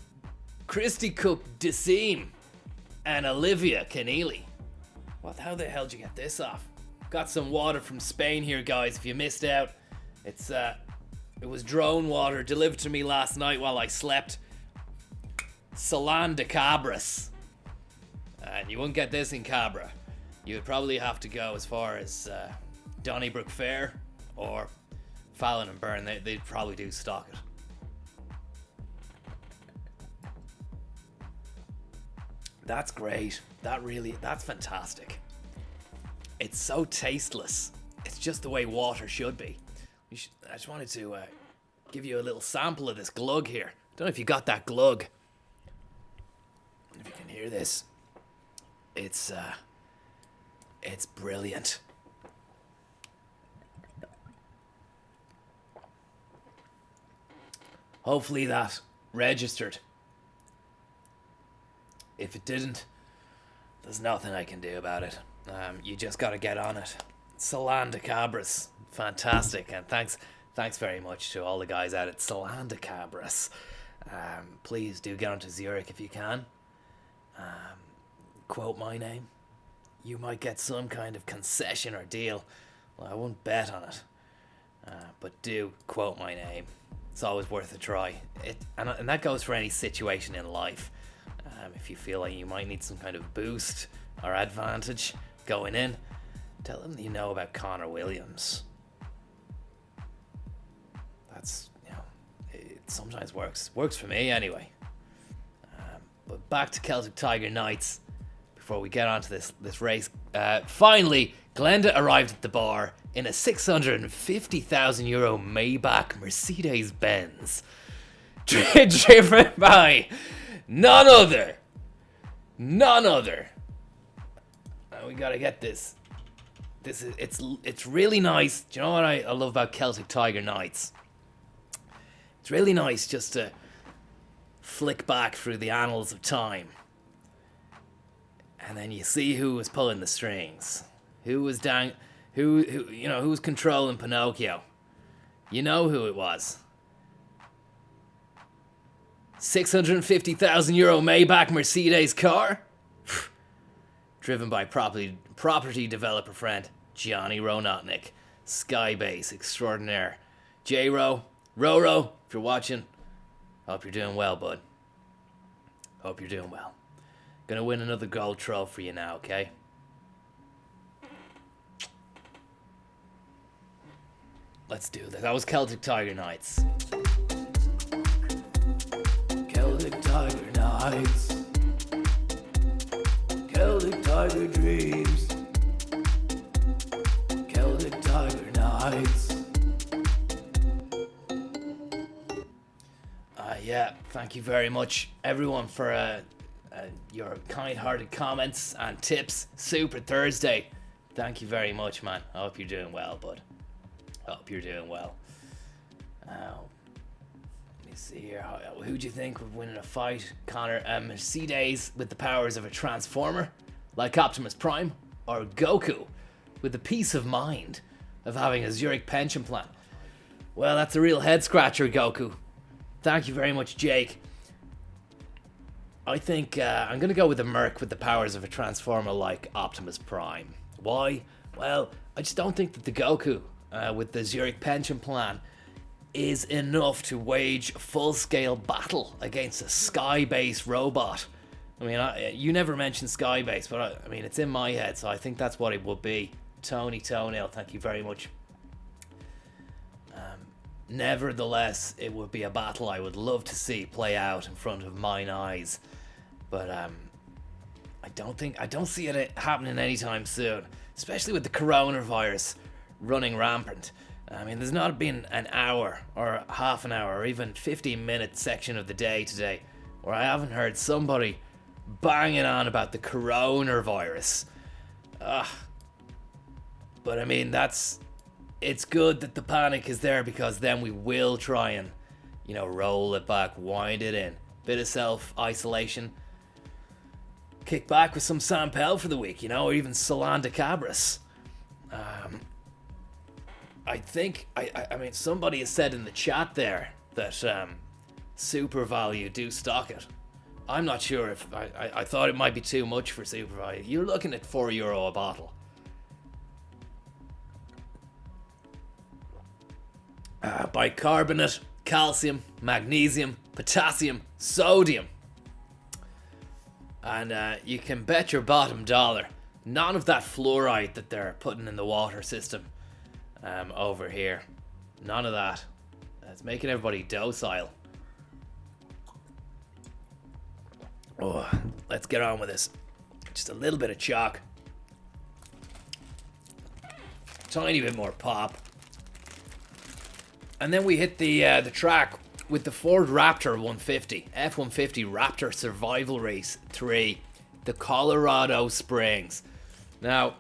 Speaker 8: DeSeam, and Olivia Keneally. How the hell did you get this off? Got some water from Spain here, guys, if you missed out. It was drone water delivered to me last night while I slept. Salon de Cabras. And you wouldn't get this in Cabra. You would probably have to go as far as Donnybrook Fair or Fallon and Byrne. They probably do stock it. That's great. That's fantastic. It's so tasteless. It's just the way water should be. I just wanted to give you a little sample of this glug here. Don't know if you got that glug. If you can hear this, it's brilliant. Hopefully that registered. If it didn't, there's nothing I can do about it. You just got to get on it. Salon de Cabras, fantastic, and thanks very much to all the guys out at Salon de Cabras. Please do get onto Zurich if you can. Quote my name. You might get some kind of concession or deal. Well, I won't bet on it, but do quote my name. It's always worth a try. And that goes for any situation in life. If you feel like you might need some kind of boost or advantage going in, tell them you know about Conor Williams. That's, it sometimes works. Works for me anyway. But back to Celtic Tiger Knights before we get on to this race. Finally, Glenda arrived at the bar in a €650,000 Maybach Mercedes-Benz, driven by none other. We gotta get this it's really nice. Do you know what I love about Celtic Tiger nights? It's really nice just to flick back through the annals of time, and then you see who was pulling the strings, who was who was controlling Pinocchio. You know who it was. €650,000 Maybach Mercedes car, driven by property developer friend Johnny Ronotnik, Skybase extraordinaire. J-Ro, Roro, if you're watching, hope you're doing well, bud. Hope you're doing well. Gonna win another gold trophy for you now, okay? Let's do this. That was Celtic Tiger Nights. Celtic Tiger Nights. Celtic Tiger Dreams. Celtic Tiger Nights. Yeah, thank you very much, everyone, for your kind-hearted comments and tips. Super Thursday. Thank you very much, man. I hope you're doing well, bud. Hope you're doing well. Let me see here. Who do you think would win in a fight, Conor? Mercedes with the powers of a transformer, like Optimus Prime, or Goku with the peace of mind of having a Zurich pension plan? Well, that's a real head-scratcher, Goku. Thank you very much, Jake. I think I'm going to go with a Merc with the powers of a transformer like Optimus Prime. Why? Well, I just don't think that the Goku with the Zurich pension plan is enough to wage a full-scale battle against a Skybase robot. I mean, you never mentioned Skybase, but I mean, it's in my head, so I think that's what it would be. Tony Toenail, thank you very much. Nevertheless, it would be a battle I would love to see play out in front of mine eyes. But I don't see it happening anytime soon, especially with the coronavirus running rampant. I mean, there's not been an hour or half an hour or even 15-minute section of the day today where I haven't heard somebody banging on about the coronavirus. But I mean, it's good that the panic is there, because then we will try and, roll it back, wind it in. Bit of self-isolation. Kick back with some San Pel for the week, or even Solan de Cabras. I think, I mean, somebody has said in the chat there that Super Value do stock it. I'm not sure if, I thought it might be too much for Super Value. You're looking at €4 a bottle. Bicarbonate, calcium, magnesium, potassium, sodium. And you can bet your bottom dollar, none of that fluoride that they're putting in the water system over here. None of that. It's making everybody docile. Oh, let's get on with this. Just a little bit of chalk. Tiny bit more pop. And then we hit the track with the Ford Raptor 150, F-150 Raptor Survival Race 3, the Colorado Springs. Now,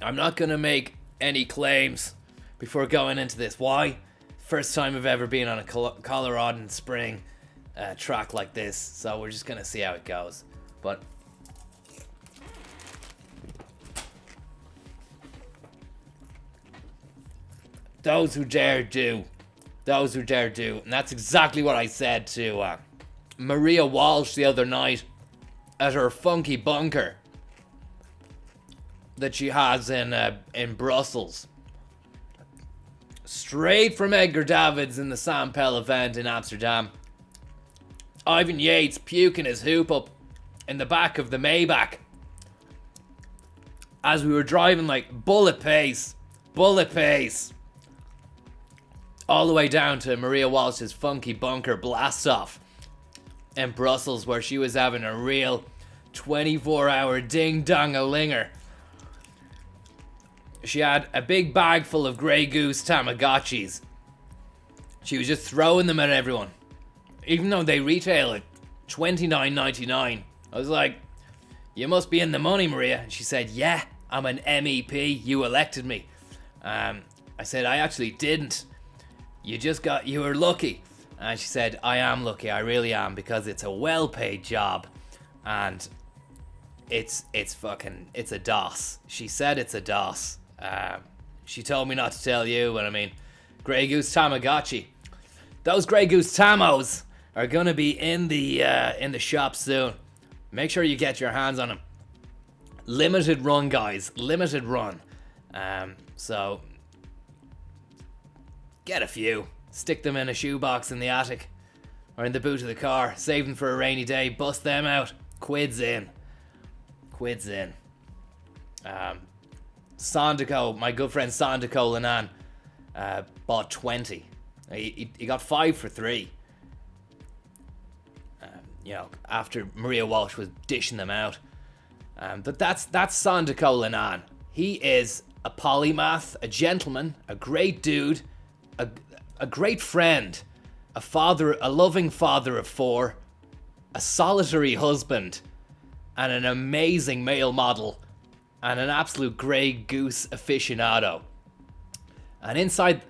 Speaker 8: I'm not going to make any claims before going into this. Why? First time I've ever been on a Colorado Spring track like this, so we're just going to see how it goes. But those who dare do. Those who dare do. And that's exactly what I said to Maria Walsh the other night at her funky bunker that she has in Brussels. Straight from Edgar Davids in the San Pel event in Amsterdam. Ivan Yates puking his hoop up in the back of the Maybach as we were driving like bullet pace. All the way down to Maria Walsh's funky bunker blast off in Brussels, where she was having a real 24-hour ding-dong-a-linger. She had a big bag full of Grey Goose Tamagotchis. She was just throwing them at everyone, even though they retail at $29.99. I was like, "You must be in the money, Maria." And she said, "Yeah, I'm an MEP. You elected me. I said, I actually didn't. You were lucky. And she said, I am lucky. I really am, because it's a well-paid job. And it's a DOS. She said it's a DOS. She told me not to tell you, but I mean, Grey Goose Tamagotchi. Those Grey Goose Tamos are gonna be in the shop soon. Make sure you get your hands on them. Limited run, guys. Limited run. So get a few. Stick them in a shoebox in the attic or in the boot of the car. Save them for a rainy day. Bust them out. Quids in. Sandico, my good friend Sandico Lanan, bought 20. He got 5 for 3. After Maria Walsh was dishing them out. But that's Sandico Lanan. He is a polymath, a gentleman, a great dude, a great friend, a loving father of 4, a solitary husband, and an amazing male model, and an absolute Grey Goose aficionado. And inside,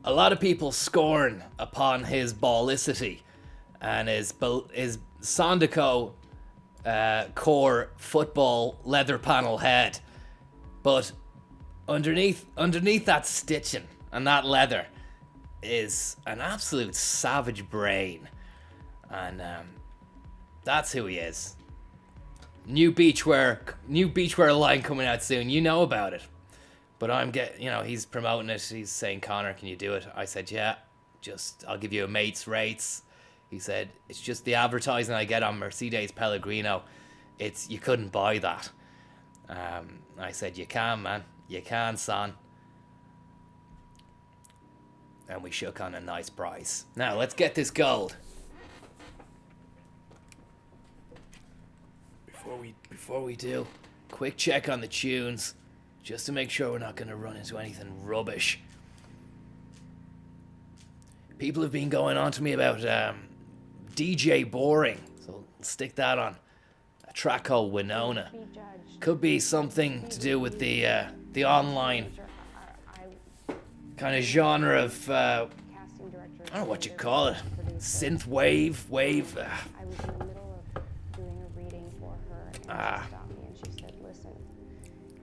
Speaker 8: a lot of people scorn upon his ballicity and his Sandico core football leather panel head. But underneath that stitching and that leather is an absolute savage brain. And that's who he is. New beachwear line coming out soon. You know about it. But he's promoting it. He's saying, Conor, can you do it? I said, yeah, I'll give you a mate's rates. He said, it's just the advertising I get on Mercedes Pellegrino. You couldn't buy that. I said, you can, man. You can, son. And we shook on a nice price. Now, let's get this gold. Before we do, quick check on the tunes, just to make sure we're not going to run into anything rubbish. People have been going on to me about DJ Boring, so stick that on. A track called Winona. Could be something to do with the online kind of genre of I don't know what you call it, synth wave.
Speaker 10: I was in the middle of doing a reading for her, and she stopped me and she said, "Listen."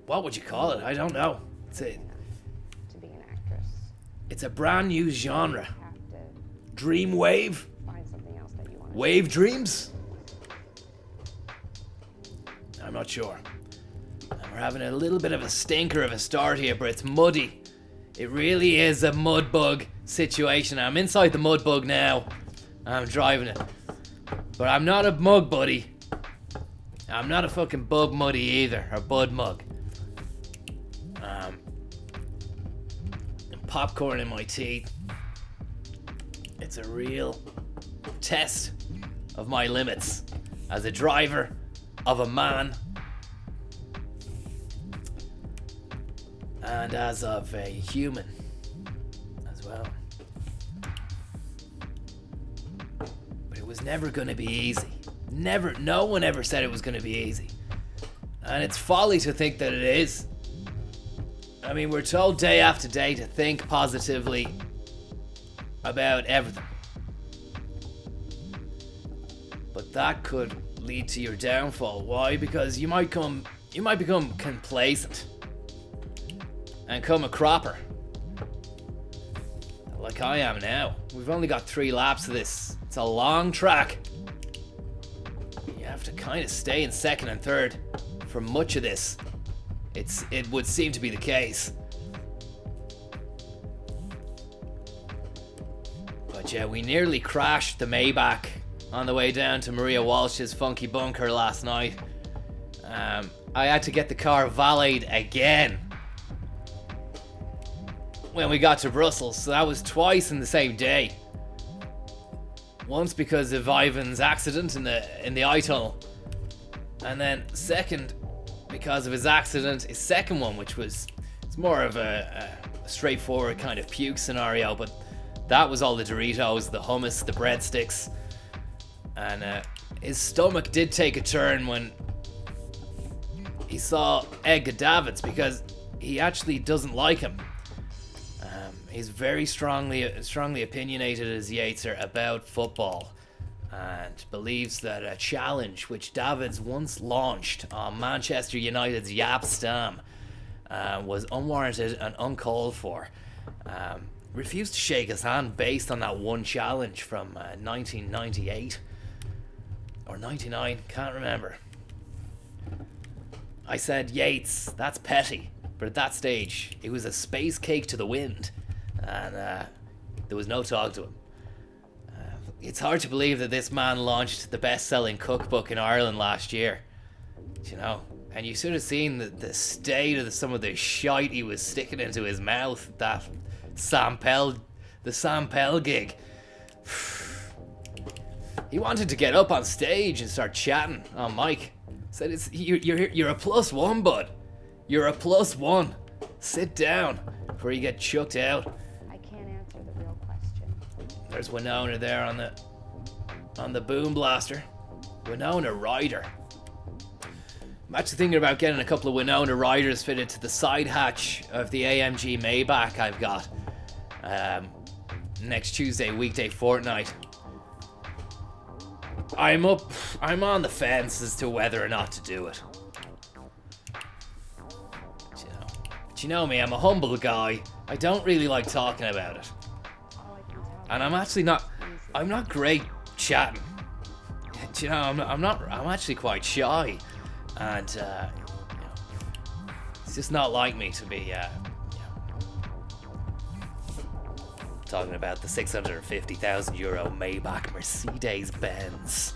Speaker 8: What would you call it? I don't know.
Speaker 10: To be an actress.
Speaker 8: It's a brand new genre.
Speaker 10: You have to
Speaker 8: Dream wave?
Speaker 10: find something else that you want to
Speaker 8: Wave dreams? I'm not sure. And we're having a little bit of a stinker of a start here, but it's muddy. It really is a mud bug situation. I'm inside the mud bug now. I'm driving it. But I'm not a mug buddy. I'm not a fucking bug muddy either, or bud mug. Popcorn in my teeth. It's a real test of my limits as a driver of a man and as of a human as well. But it was never going to be easy. Never. No one ever said it was going to be easy. And it's folly to think that it is. I mean, we're told day after day to think positively about everything. But that could lead to your downfall. Why? Because you might become complacent and become a cropper. Like I am now. We've only got 3 laps of this. It's a long track. You have to kind of stay in second and third for much of this. It would seem to be the case. But yeah, we nearly crashed the Maybach on the way down to Maria Walsh's funky bunker last night. I had to get the car valeted again when we got to Brussels, so that was twice in the same day. Once because of Ivan's accident in the eye tunnel, and then second because of his accident, his second one, which it's more of a straightforward kind of puke scenario, but that was all the Doritos, the hummus, the breadsticks, and his stomach did take a turn when he saw Edgar Davids because he actually doesn't like him. He's very strongly opinionated as Yates about football, and believes that a challenge which Davids once launched on Manchester United's Jaap Stam was unwarranted and uncalled for. Refused to shake his hand based on that one challenge from 1998 or 99, can't remember. I said, Yates, that's petty, but at that stage it was a space cake to the wind, and there was no talk to him. It's hard to believe that this man launched the best-selling cookbook in Ireland last year, you know, and you should have seen the state of some of the shite he was sticking into his mouth. That the Sam Pell gig. He wanted to get up on stage and start chatting on mic. Said, "You're a +1, bud. You're a +1. Sit down before you get chucked out."
Speaker 10: I can't answer the real question.
Speaker 8: There's Winona there on the boom blaster. Winona Ryder. I'm actually thinking about getting a couple of Winona Riders fitted to the side hatch of the AMG Maybach I've got next Tuesday, weekday fortnight. I'm on the fence as to whether or not to do it. But you know me, I'm a humble guy. I don't really like talking about it. And I'm not great chatting. You know, I'm actually quite shy. And, you know, it's just not like me to be, talking about the €650,000 Maybach Mercedes-Benz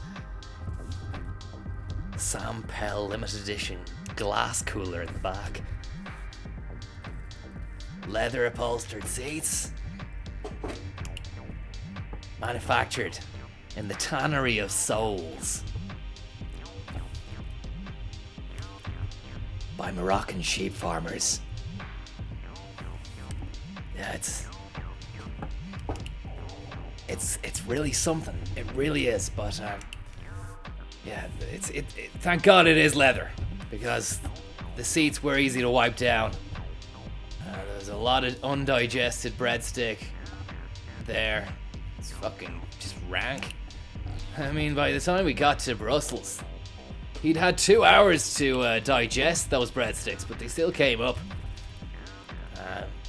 Speaker 8: Sam Pell limited edition glass cooler in the back. Leather upholstered seats. Manufactured in the Tannery of Souls by Moroccan sheep farmers. Yeah, it's really something. It really is. But yeah, thank God it is leather, because the seats were easy to wipe down. There's a lot of undigested breadstick there. It's fucking just rank. I mean, by the time we got to Brussels, he'd had 2 hours to digest those breadsticks, but they still came up.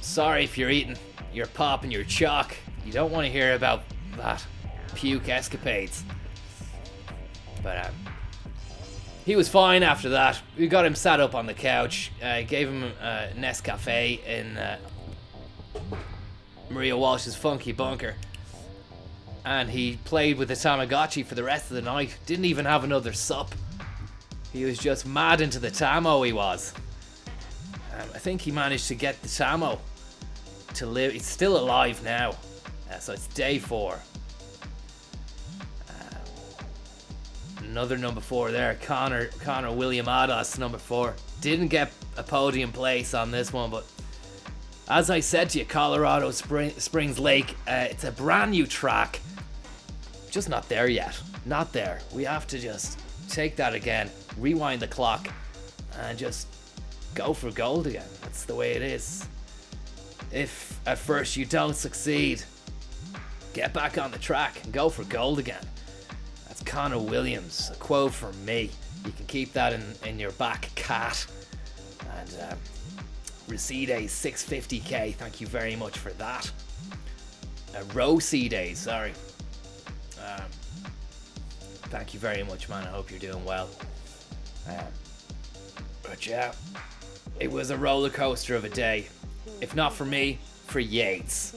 Speaker 8: Sorry if you're eating your pop and your chalk. You don't want to hear about that puke escapades. But he was fine after that. We got him sat up on the couch, gave him a Nescafe in Maria Walsh's Funky Bunker, and he played with the Tamagotchi for the rest of the night. Didn't even have another sup. He was just mad into the Tamo, he was. I think he managed to get the Tamo to live. It's still alive now, so it's day 4. Another number 4 there, Conor William Ados, number 4. Didn't get a podium place on this one, but as I said to you, Colorado Springs Lake, it's a brand new track. Just not there yet. Not there. We have to just take that again, rewind the clock, and just go for gold again. That's the way it is. If at first you don't succeed, get back on the track and go for gold again. That's Conor Williams, a quote from me. You can keep that in your back cat. And Recedes 650k, thank you very much for that. Recedes, sorry. Thank you very much, man. I hope you're doing well. But yeah, it was a roller coaster of a day. If not for me, for Yates.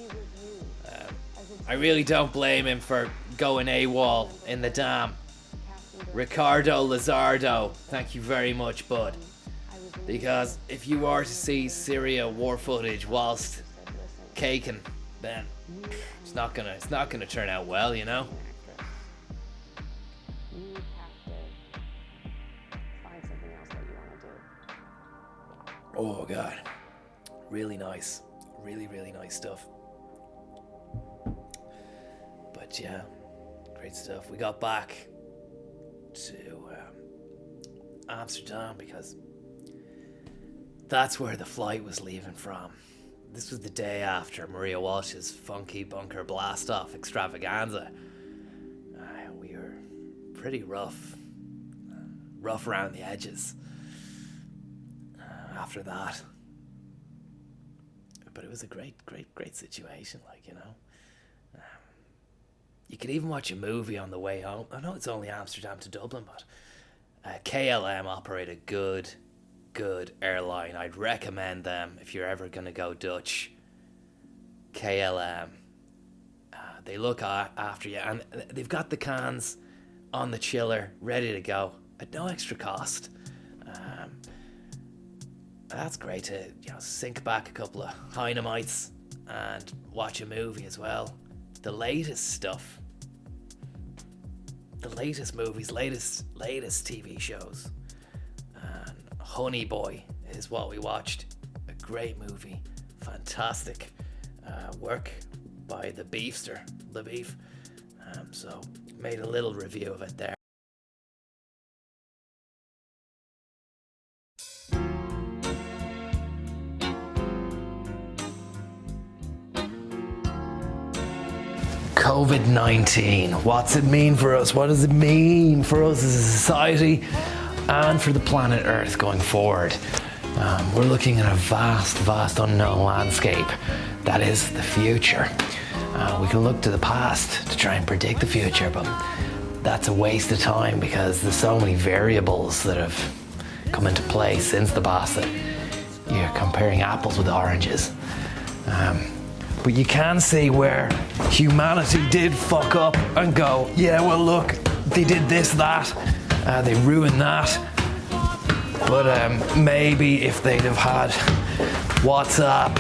Speaker 8: I really don't blame him for going AWOL in the dam. Ricardo Lizardo, thank you very much, bud. Because if you are to see Syria war footage whilst caking, then it's not gonna turn out well, you know.
Speaker 10: You have to find something else that you want to do.
Speaker 8: Oh god, really nice, really nice stuff. But yeah, great stuff. We got back to Amsterdam because That's where the flight was leaving from. This was the day after Maria Walsh's funky bunker blast-off extravaganza. We were pretty rough around the edges after that. But it was a great situation, like, you know. You could even watch a movie on the way home. I know it's only Amsterdam to Dublin, but KLM operate a good airline. I'd recommend them if you're ever going to go Dutch. KLM. They look after you, and they've got the cans on the chiller ready to go at no extra cost. That's great to, you know, sink back a couple of Heinemeites and watch a movie as well. The latest stuff, the latest movies, latest TV shows. And Honey Boy is what we watched. A great movie, fantastic work by the Beefster, the Beef. So made a little review of it there. COVID-19. What's it mean for us? What does it mean for us as a society and for the planet Earth going forward? We're looking at a vast unknown landscape. That is the future. We can look to the past to try and predict the future, but that's a waste of time because there's so many variables that have come into play since the past that you're comparing apples with oranges. But you can see where humanity did fuck up and go, yeah, well look, they did this, that, they ruined that. But maybe if they'd have had WhatsApp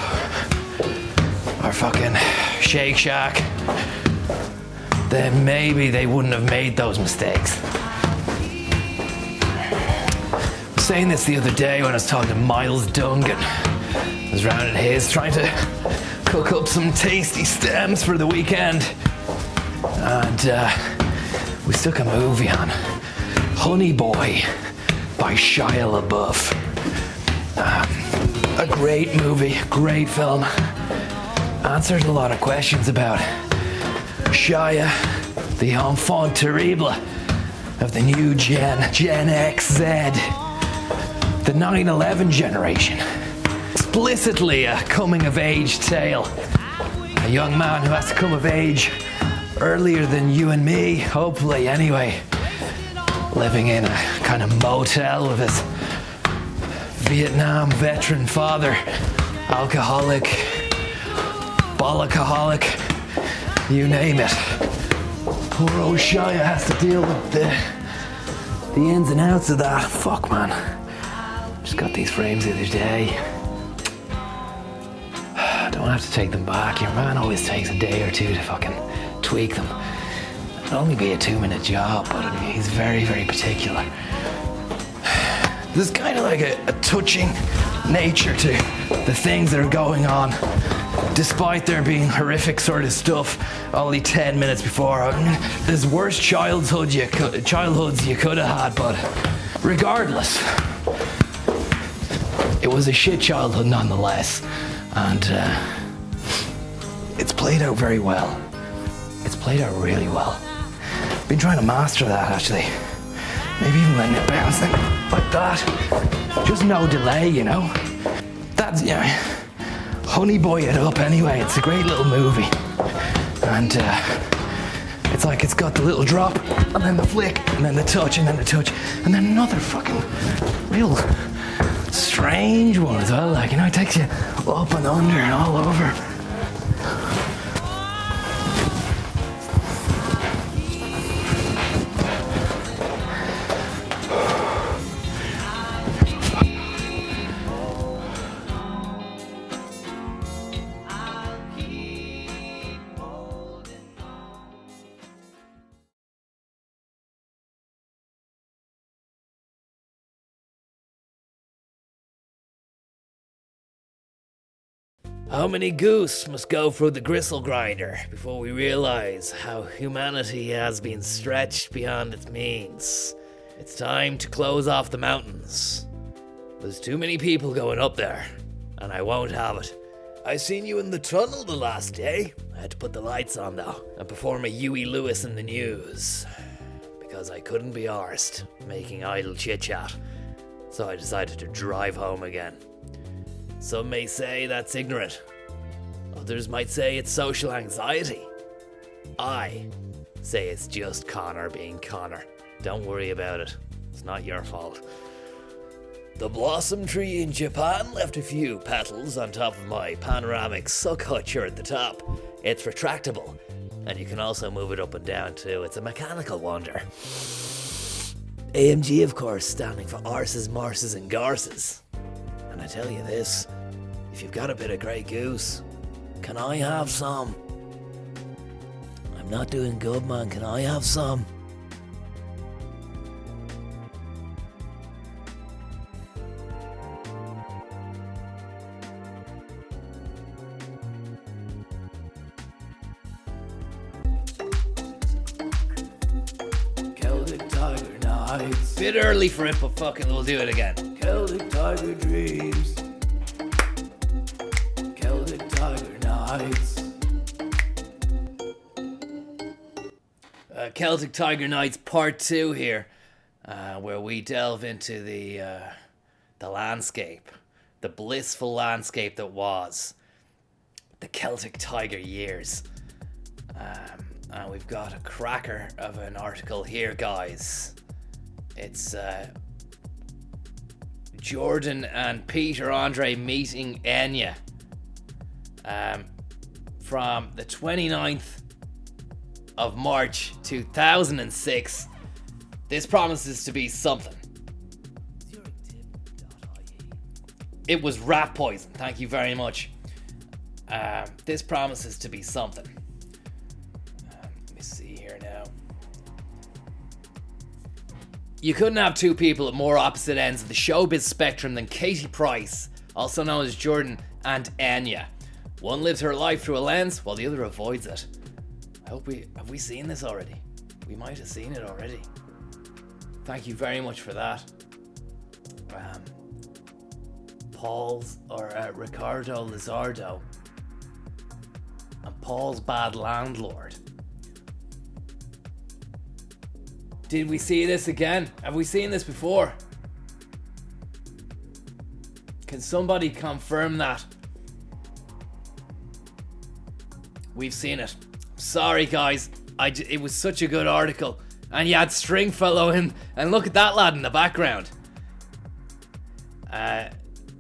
Speaker 8: or fucking Shake Shack, then maybe they wouldn't have made those mistakes. I was saying this the other day when I was talking to Miles Dungan. I was round at his trying to cook up some tasty stems for the weekend, and we stuck a movie on, Honey Boy by Shia LaBeouf. A great movie, great film. Answered a lot of questions about Shia, the enfant terrible of the new Gen XZ, the 9/11 generation. Explicitly a coming-of-age tale. A young man who has to come of age earlier than you and me, hopefully anyway. Living in a kind of motel with his Vietnam veteran father. Alcoholic, bollockaholic, you name it. Poor old Shia has to deal with the ins and outs of that. Fuck, man. Just got these frames the other day. Don't have to take them back. Your man always takes a day or two to fucking tweak them. It'll only be a 2-minute job, but he's very particular. There's kind of like a touching nature to the things that are going on, despite there being horrific sort of stuff only 10 minutes before. There's worse childhoods you could have had, but regardless, it was a shit childhood nonetheless. And it's played out very well. It's played out really well. Been trying to master that, actually. Maybe even letting it bounce like that. Just no delay, you know. That's, yeah. Honey Boy it up anyway. It's a great little movie. And it's like it's got the little drop, and then the flick, and then the touch, and then the touch, and then another fucking real strange one as well, like, you know, it takes you up and under and all over. How many goose must go through the gristle grinder before we realize how humanity has been stretched beyond its means? It's time to close off the mountains. There's too many people going up there, and I won't have it. I seen you in the tunnel the last day. I had to put the lights on though, and perform a Huey Lewis in the news. Because I couldn't be arsed making idle chit-chat. So I decided to drive home again. Some may say that's ignorant. Others might say it's social anxiety. I say it's just Conor being Conor. Don't worry about it. It's not your fault. The blossom tree in Japan left a few petals on top of my panoramic suck hutcher at the top. It's retractable, and you can also move it up and down too. It's a mechanical wonder. AMG, of course, standing for arses, marses, and garses. And I tell you this, if you've got a bit of Grey Goose, can I have some? I'm not doing good, man. Can I have some? Celtic Tiger Nights. Bit early for it, but fucking we'll do it again. Celtic Tiger Dreams. Celtic Tiger Nights. Celtic Tiger Nights Part 2 here, where we delve into the landscape, the blissful landscape that was the Celtic Tiger years. And we've got a cracker of an article here, guys. It's Jordan and Peter Andre meeting Enya from the 29th of March 2006. This promises to be something. It was rat poison. Thank you very much. This promises to be something. Let me see here now. You couldn't have two people at more opposite ends of the showbiz spectrum than Katie Price, also known as Jordan, and Enya. One lives her life through a lens, while the other avoids it. Have we seen this already? We might have seen it already. Thank you very much for that. Ricardo Lizardo and Paul's Bad Landlord. Did we see this again? Have we seen this before? Can somebody confirm that? We've seen it. Sorry guys, it was such a good article, and you had Stringfellow in, and look at that lad in the background.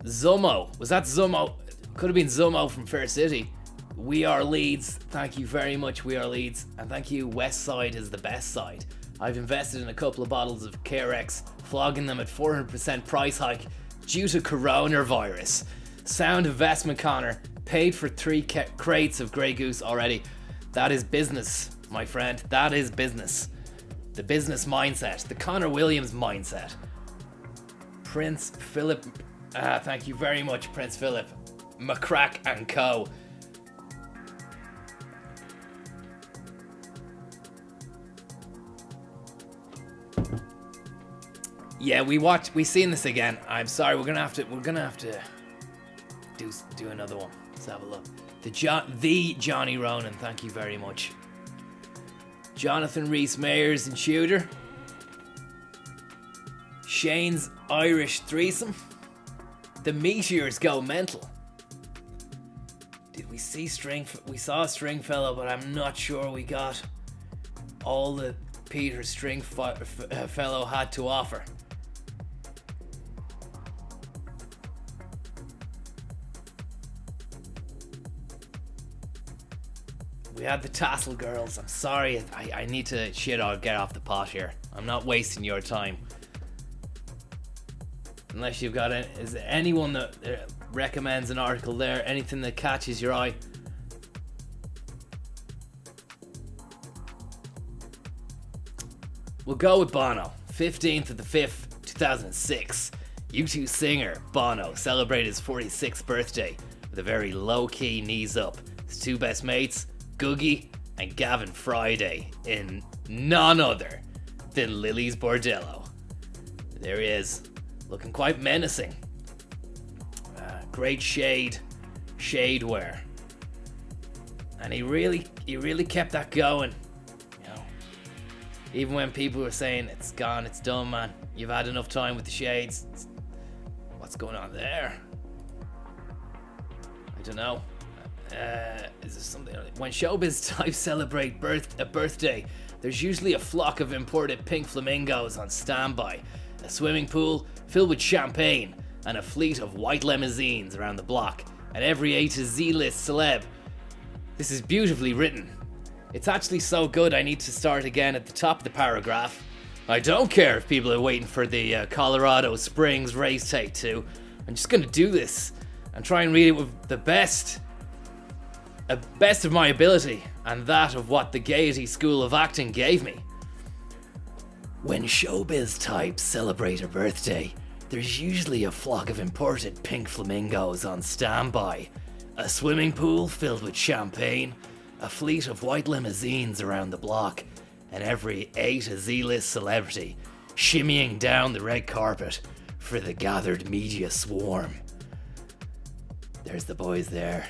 Speaker 8: Zummo, was that Zummo? Could have been Zummo from Fair City. We Are Leeds, thank you very much, We Are Leeds, and thank you, West Side is the best side. I've invested in a couple of bottles of Carex, flogging them at 400% price hike due to coronavirus. Sound investment, Conor. Paid for 3 crates of Grey Goose already. That is business, my friend. That is business. The business mindset. The Conor Williams mindset. Prince Philip. Thank you very much, Prince Philip. McCrack and Co. Yeah, we seen this again. I'm sorry, we're gonna have to do another one. Let's have a look. The Johnny Ronan, thank you very much. Jonathan Rhys-Meyers and Shooter. Shane's Irish threesome. The Meteors go mental. Did we see we saw Stringfellow, but I'm not sure we got all that Peter Stringfellow had to offer. We had the Tassel Girls. I'm sorry, I need to get off the pot here. I'm not wasting your time. Unless you've got is there anyone that recommends an article there? Anything that catches your eye? We'll go with Bono. 15th of the 5th, 2006. U2 singer Bono celebrated his 46th birthday with a very low-key knees up. His two best mates, Googie and Gavin Friday, in none other than Lily's Bordello. There he is, looking quite menacing. great shade wear. And he really kept that going. You know, even when people were saying it's gone, it's done, man. You've had enough time with the shades. What's going on there? I don't know. Is there something? When showbiz types celebrate a birthday, there's usually a flock of imported pink flamingos on standby, a swimming pool filled with champagne, and a fleet of white limousines around the block, and every A to Z list celeb. This is beautifully written. It's actually so good I need to start again at the top of the paragraph. I don't care if people are waiting for the Colorado Springs race take 2. I'm just gonna do this and try and read it with the best of my ability and that of what the Gaiety School of Acting gave me. When showbiz types celebrate a birthday, there's usually a flock of imported pink flamingos on standby, a swimming pool filled with champagne, a fleet of white limousines around the block, and every A to Z list celebrity shimmying down the red carpet for the gathered media swarm. There's the boys there.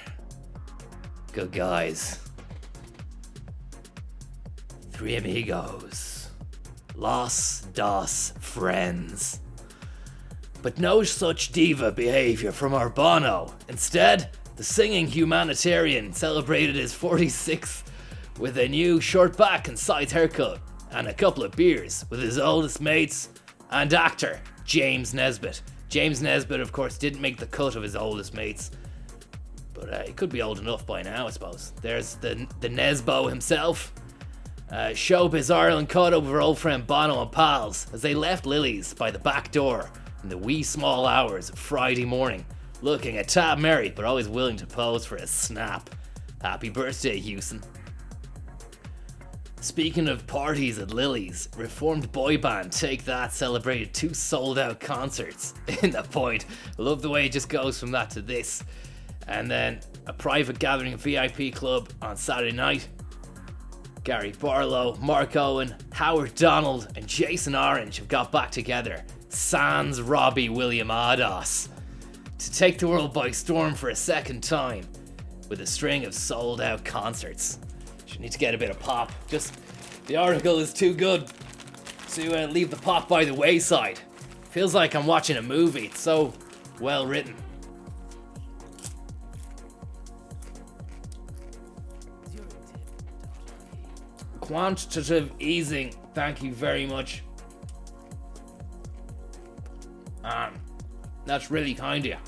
Speaker 8: Good guys. 3 amigos. Los dos friends. But no such diva behavior from our Bono. Instead, the singing humanitarian celebrated his 46th with a new short back and sides haircut and a couple of beers with his oldest mates and actor James Nesbitt. James Nesbitt, of course, didn't make the cut of his oldest mates, but he could be old enough by now, I suppose. There's the Nesbo himself. Showbiz Ireland caught up with our old friend Bono and pals as they left Lily's by the back door in the wee small hours of Friday morning, looking a tad merry but always willing to pose for a snap. Happy birthday, Houston. Speaking of parties at Lily's, reformed boy band Take That celebrated 2 sold-out concerts in the point. I love the way it just goes from that to this. And then a private gathering VIP club on Saturday night. Gary Barlow, Mark Owen, Howard Donald and Jason Orange have got back together, sans Robbie William Ados, to take the world by storm for a second time with a string of sold-out concerts. You need to get a bit of pop. Just, the article is too good to leave the pop by the wayside. Feels like I'm watching a movie. It's so well written. Quantitative easing. Thank you very much. That's really kind of you.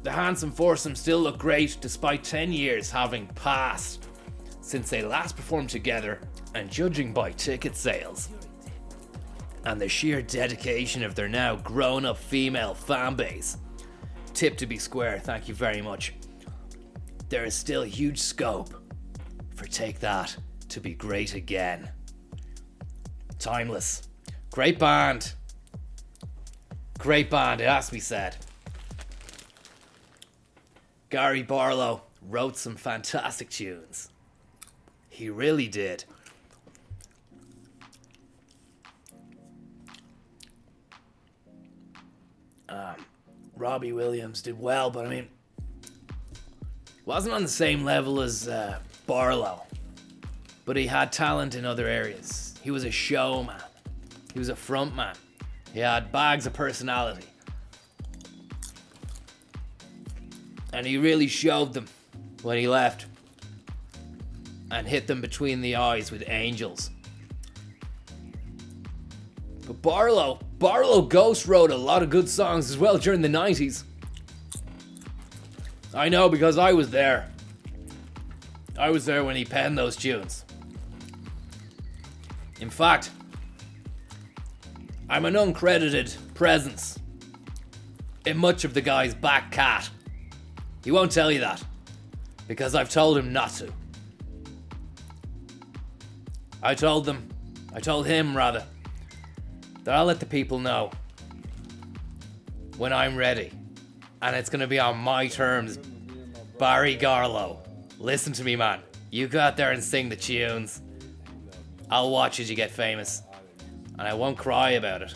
Speaker 8: The handsome foursome still look great despite 10 years having passed since they last performed together, and judging by ticket sales and the sheer dedication of their now grown-up female fan base. Tip to be square, thank you very much. There is still huge scope for Take That to be great again. Timeless. Great band. Great band, it has to be said. Gary Barlow wrote some fantastic tunes. He really did. Robbie Williams did well, but I mean, wasn't on the same level as Barlow, but he had talent in other areas. He was a showman. He was a frontman. He had bags of personality. And he really showed them when he left and hit them between the eyes with Angels. But Barlow ghost wrote a lot of good songs as well during the 90s. I know because I was there. I was there when he penned those tunes. In fact, I'm an uncredited presence in much of the guy's back cat. He won't tell you that because I've told him not to. I told him rather, that I'll let the people know when I'm ready. And it's going to be on my terms. Barry Garlow, listen to me, man. You go out there and sing the tunes. I'll watch as you get famous. And I won't cry about it.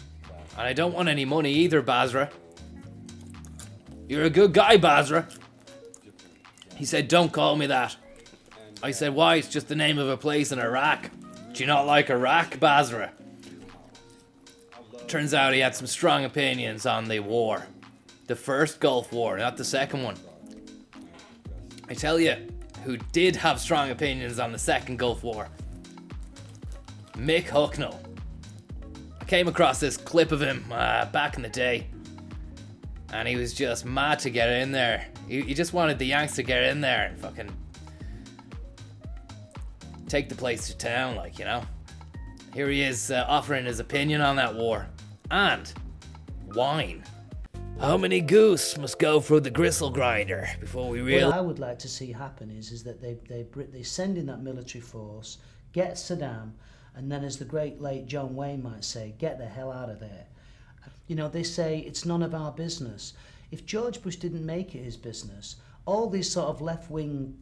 Speaker 8: And I don't want any money either, Basra. "You're a good guy, Basra." He said, "Don't call me that." I said, "Why? It's just the name of a place in Iraq. Do you not like Iraq, Basra?" Turns out he had some strong opinions on the war. The first Gulf War, not the second one. I tell you, who did have strong opinions on the second Gulf War? Mick Hucknall. I came across this clip of him back in the day, and he was just mad to get in there. He just wanted the Yanks to get in there and fucking take the place to town, like, you know. Here he is offering his opinion on that war. And wine. How many goose must go through the gristle grinder before we realize?
Speaker 11: What I would like to see happen is that they send in that military force, get Saddam, and then, as the great late John Wayne might say, get the hell out of there. You know, they say it's none of our business. If George Bush didn't make it his business, all these sort of left-wing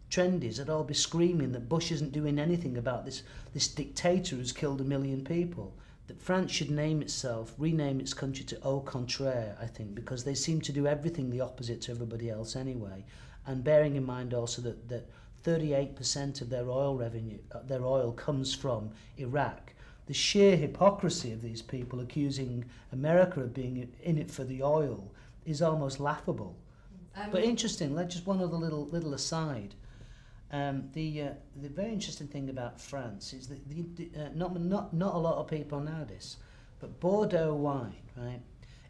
Speaker 11: trendies would all be screaming that Bush isn't doing anything about this dictator who's killed 1 million people. That France should rename its country to Au Contraire, I think, because they seem to do everything the opposite to everybody else anyway. And bearing in mind also that 38% of their oil revenue, their oil comes from Iraq. The sheer hypocrisy of these people accusing America of being in it for the oil is almost laughable. But interesting, just one other little aside. The very interesting thing about France is that not a lot of people know this, but Bordeaux wine, right,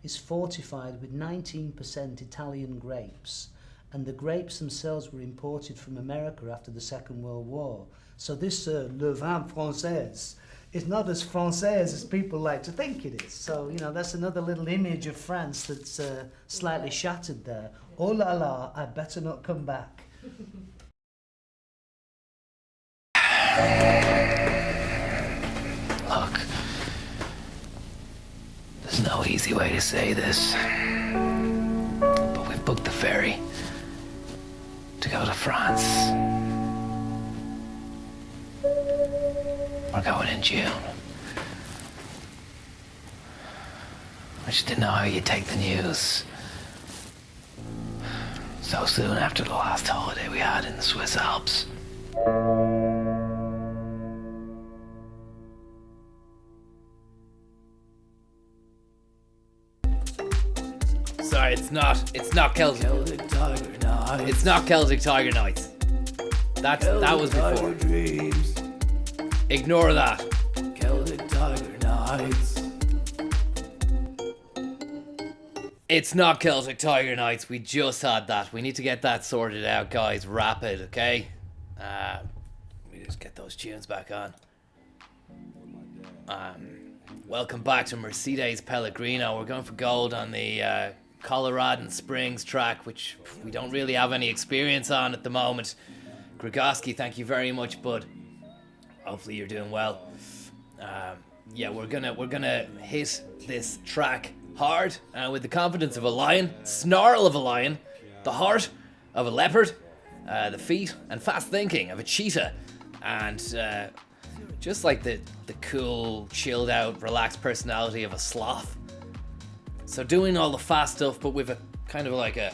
Speaker 11: is fortified with 19% Italian grapes, and the grapes themselves were imported from America after the Second World War. So this le vin français is not as français as people like to think it is. So, you know, that's another little image of France that's slightly shattered there. Oh la la, I better not come back.
Speaker 3: Look, there's no easy way to say this, but we've booked the ferry to go to France. We're going in June. I just didn't know how you'd take the news so soon after the last holiday we had in the Swiss Alps.
Speaker 8: Sorry, it's not Celtic Tiger Nights. It's not Celtic Tiger Nights. That was before. Dreams. Ignore that. Celtic Tiger Nights. It's not Celtic Tiger Nights. We just had that. We need to get that sorted out, guys. Rapid, okay? We just get those tunes back on. Welcome back to Mercedes Pellegrino. We're going for gold on the Colorado Springs track, which we don't really have any experience on at the moment. Grigoski, thank you very much, bud. Hopefully you're doing well. Yeah, we're gonna hit this track hard with the confidence of a lion, snarl of a lion, the heart of a leopard, the feet and fast thinking of a cheetah, and just like the cool, chilled out, relaxed personality of a sloth. So doing all the fast stuff, but with a kind of like a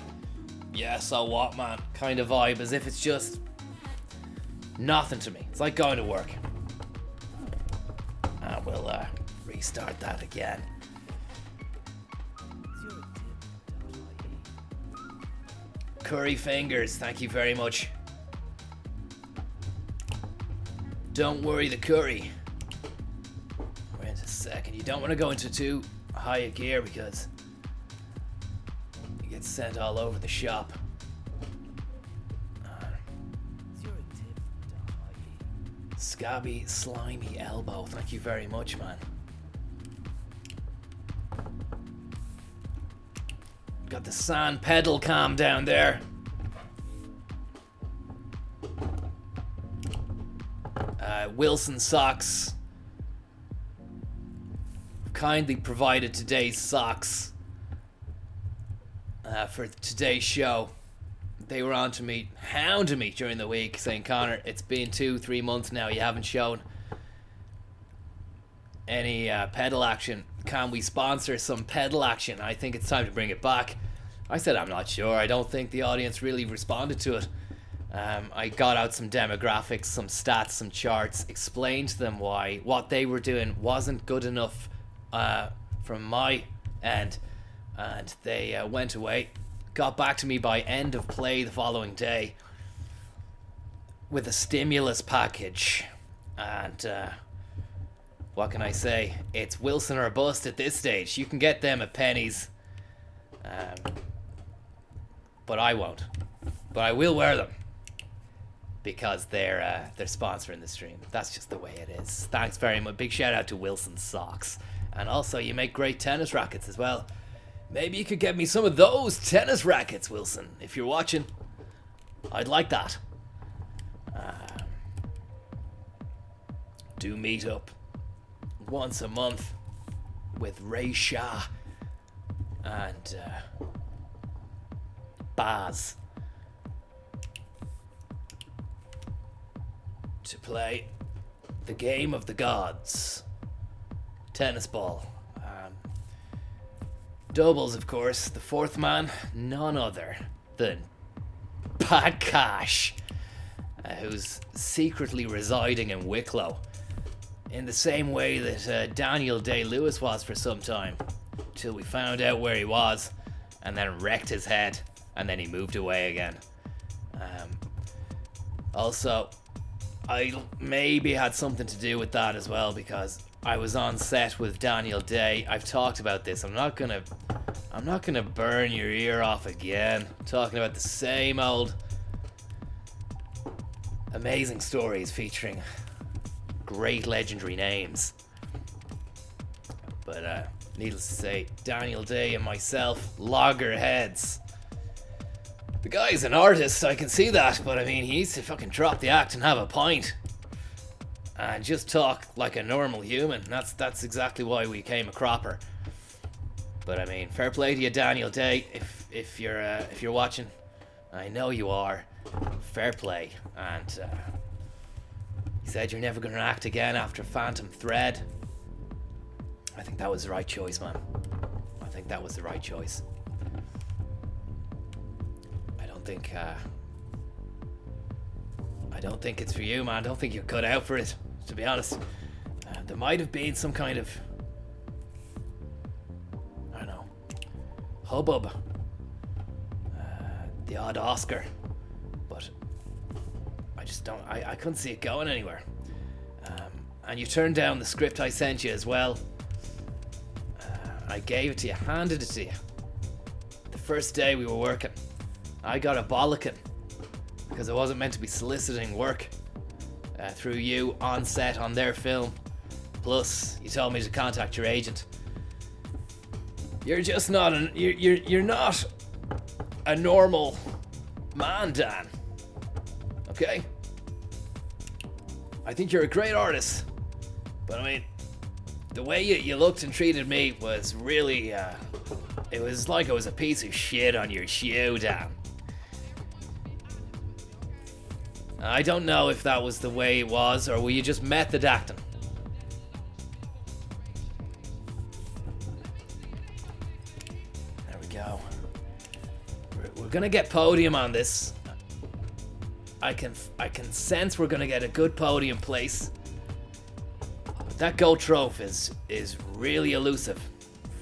Speaker 8: yeah, so what, man kind of vibe, as if it's just nothing to me. It's like going to work. And we'll restart that again. Curry fingers, thank you very much. Don't worry, the curry. Wait a second. You don't want to go into too high a gear because you get sent all over the shop. Scabby, slimy elbow. Thank you very much, man. Got the sand pedal cam down there. Wilson Socks kindly provided today's socks for today's show. They were on to me, hounding me during the week, saying, Conor, it's been 2-3 months now, you haven't shown any pedal action. Can we sponsor some pedal action? I think it's time to bring it back. I said I'm not sure. I don't think the audience really responded to it. I got out some demographics, some stats, some charts, explained to them why what they were doing wasn't good enough from my end, and they went away, got back to me by end of play the following day with a stimulus package. And what can I say? It's Wilson or bust at this stage. You can get them at pennies, but I won't. But I will wear them because they're sponsoring the stream. That's just the way it is. Thanks very much. Big shout out to Wilson Socks. And also, you make great tennis rackets as well. Maybe you could get me some of those tennis rackets, Wilson. If you're watching, I'd like that. Do meet up once a month with Ray Shah and Baz to play the game of the gods, tennis ball. Doubles, of course. The fourth man, none other than Pat Cash, who's secretly residing in Wicklow, in the same way that Daniel Day-Lewis was for some time, till we found out where he was, and then wrecked his head, and then he moved away again. Also, I maybe had something to do with that as well, because I was on set with Daniel Day. I've talked about this. I'm not gonna burn your ear off again, talking about the same old amazing stories featuring great legendary names. But needless to say, Daniel Day and myself, loggerheads. The guy's an artist, I can see that, but I mean, he needs to fucking drop the act and have a pint and just talk like a normal human. That's exactly why we came a cropper. But I mean, fair play to you, Daniel Day. If you're watching, I know you are. Fair play. And he said you're never going to act again after Phantom Thread. I think that was the right choice, man. I think that was the right choice. I don't think it's for you, man. I don't think you're cut out for it, to be honest. There might have been some kind of, I don't know, hubbub, the odd Oscar, but I just don't, I couldn't see it going anywhere. And you turned down the script I sent you as well. I gave it to you, handed it to you. The first day we were working, I got a bollocking because I wasn't meant to be soliciting work through you on set on their film. Plus, you told me to contact your agent. You're just not you're not a normal man, Dan. Okay? I think you're a great artist, but I mean, the way you looked and treated me was really, it was like I was a piece of shit on your shoe, Dan. I don't know if that was the way it was, or were you just method acting? There we go. We're gonna get podium on this. I can sense we're gonna get a good podium place. But that gold trophy is really elusive.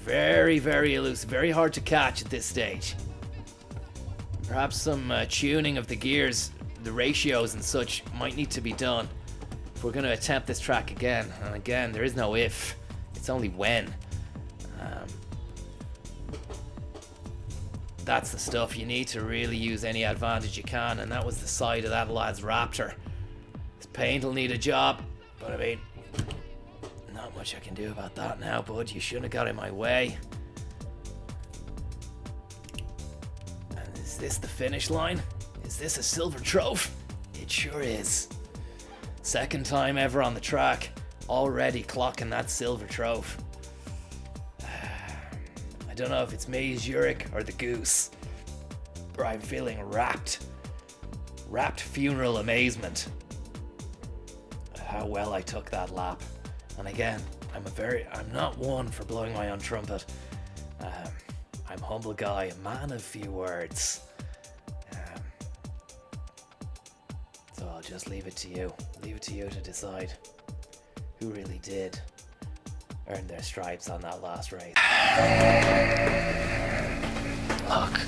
Speaker 8: Very, very elusive. Very hard to catch at this stage. Perhaps some tuning of the gears, the ratios and such might need to be done if we're going to attempt this track again. And again, there is no if, it's only when. That's the stuff you need to really use any advantage you can, and that was the side of that lad's Raptor. His paint will need a job, but I mean, not much I can do about that now, bud. You shouldn't have got in my way. And is this the finish line? Is this a silver trophy? It sure is. Second time ever on the track, already clocking that silver trophy. I don't know if it's me, Zurich, or the goose, but I'm feeling rapt funeral amazement at how well I took that lap. And again, I'm not one for blowing my own trumpet. I'm a humble guy, a man of few words. So I'll just leave it to you. Leave it to you to decide who really did earn their stripes on that last race. Look.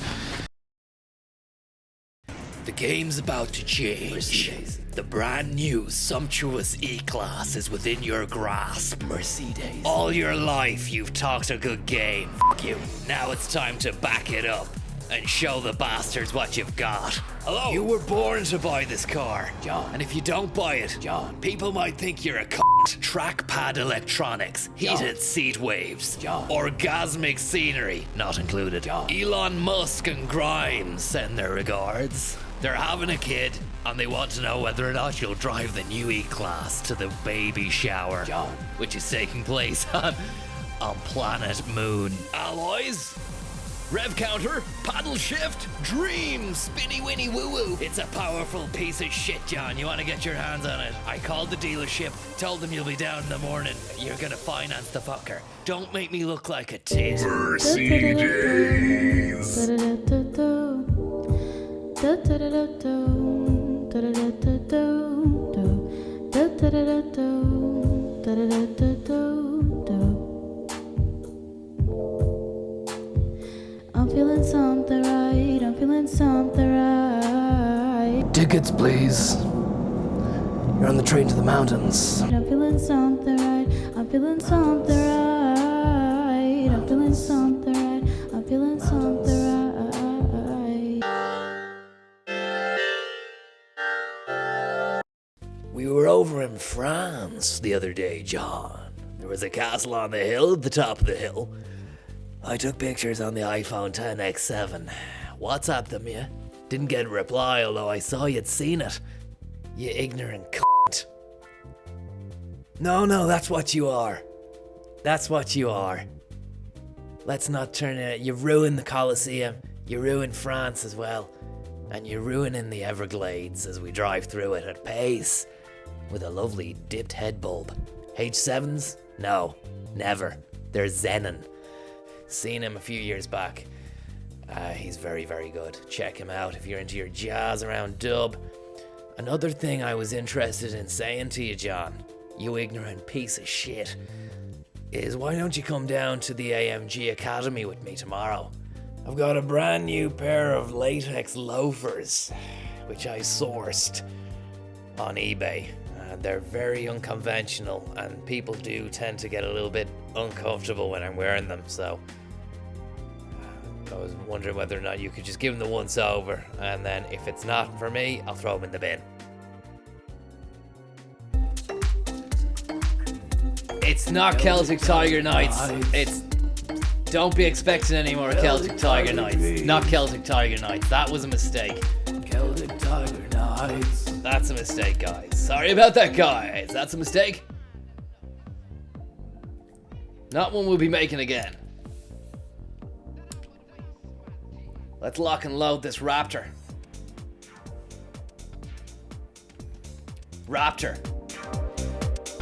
Speaker 8: The game's about to change. The brand new sumptuous E-Class is within your grasp. Mercedes. All your life you've talked a good game. F you. Now it's time to back it up and show the bastards what you've got. Hello? You were born to buy this car. John. And if you don't buy it, John, people might think you're a cunt. Trackpad electronics, heated seat waves, John, orgasmic scenery, not included. John. Elon Musk and Grimes send their regards. They're having a kid, and they want to know whether or not you'll drive the new E-Class to the baby shower, John, which is taking place on planet Moon. Alloys? Rev counter, paddle shift, dream, spinny winny woo woo. It's a powerful piece of shit, John. You want to get your hands on it? I called the dealership, told them you'll be down in the morning. You're gonna finance the fucker. Don't make me look like a tit.
Speaker 12: I'm feeling something right, I'm feeling something right.
Speaker 8: Tickets, please. You're on the train to the mountains.
Speaker 12: I'm feeling something right, I'm feeling something right. I'm feeling something right, I'm feeling something right.
Speaker 8: We were over in France the other day, John. There was a castle on the hill at the top of the hill. I took pictures on the iPhone XS. WhatsApped them, yeah? Didn't get a reply, although I saw you'd seen it. You ignorant cunt. No, that's what you are. That's what you are. Let's not turn it. You ruined the Colosseum. You ruined France as well. And you're ruining the Everglades as we drive through it at pace. With a lovely dipped head bulb. H7s? No, never. They're Zenon. Seen him a few years back. He's very, very good. Check him out if you're into your jazz around dub. Another thing I was interested in saying to you, John, you ignorant piece of shit, is why don't you come down to the AMG Academy with me tomorrow? I've got a brand new pair of latex loafers, which I sourced on eBay. They're very unconventional, and people do tend to get a little bit uncomfortable when I'm wearing them, so I was wondering whether or not you could just give them the once over, and then if it's not for me, I'll throw them in the bin. It's not Celtic Tiger Nights. It's... Don't be expecting any more Celtic Tiger Nights. Not Celtic Tiger Nights. That was a mistake. Celtic Tiger Nights. That's a mistake, guys. Sorry about that, guys. That's a mistake. Not one we'll be making again. Let's lock and load this Raptor. Raptor.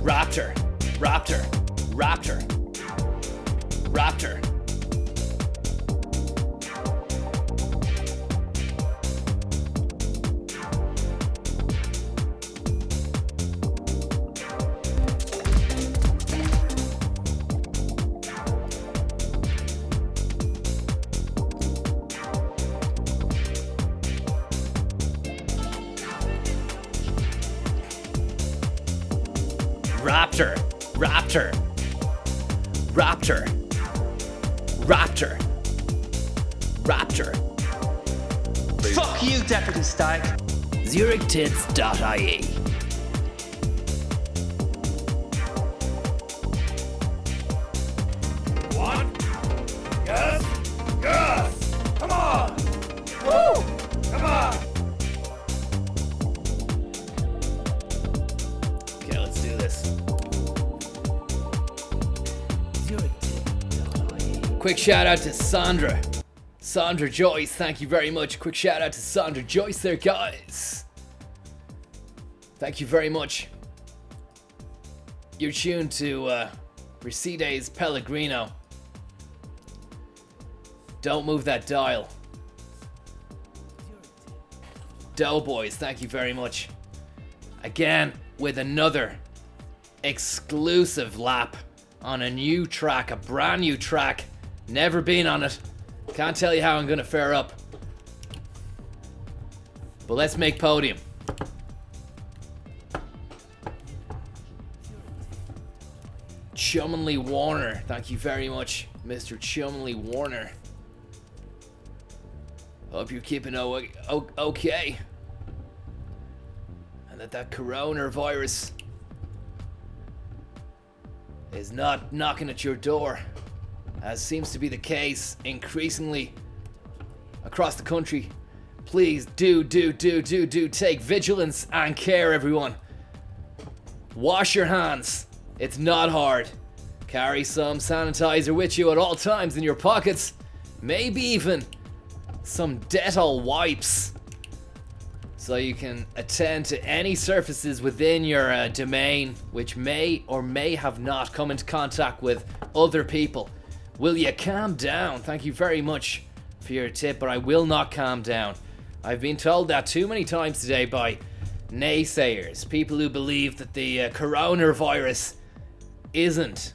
Speaker 8: Raptor. Raptor. Raptor. Raptor. Raptor. Raptor. Raptor. Raptor. Raptor.
Speaker 1: Fuck you, Deputy Stag.
Speaker 8: ZurichTits.ie. One. Yes. Yes. Come on. Woo. Come on. Okay, let's do this. Quick shout out to Sandra. Sandra Joyce, thank you very much. Quick shout out to Sandra Joyce there, guys. Thank you very much. You're tuned to Mercedes Pellegrino. Don't move that dial. Doughboys, thank you very much. Again, with another exclusive lap on a new track, a brand new track. Never been on it. Can't tell you how I'm gonna fare up. But let's make podium. Chumley Warner, thank you very much, Mr. Chumley Warner. Hope you're keeping okay. And that coronavirus is not knocking at your door, as seems to be the case increasingly across the country. Please do take vigilance and care, everyone. Wash your hands. It's not hard. Carry some sanitizer with you at all times in your pockets. Maybe even some Dettol wipes, so you can attend to any surfaces within your domain which may or may have not come into contact with other people. Will you calm down? Thank you very much for your tip, but I will not calm down. I've been told that too many times today by naysayers, people who believe that the coronavirus isn't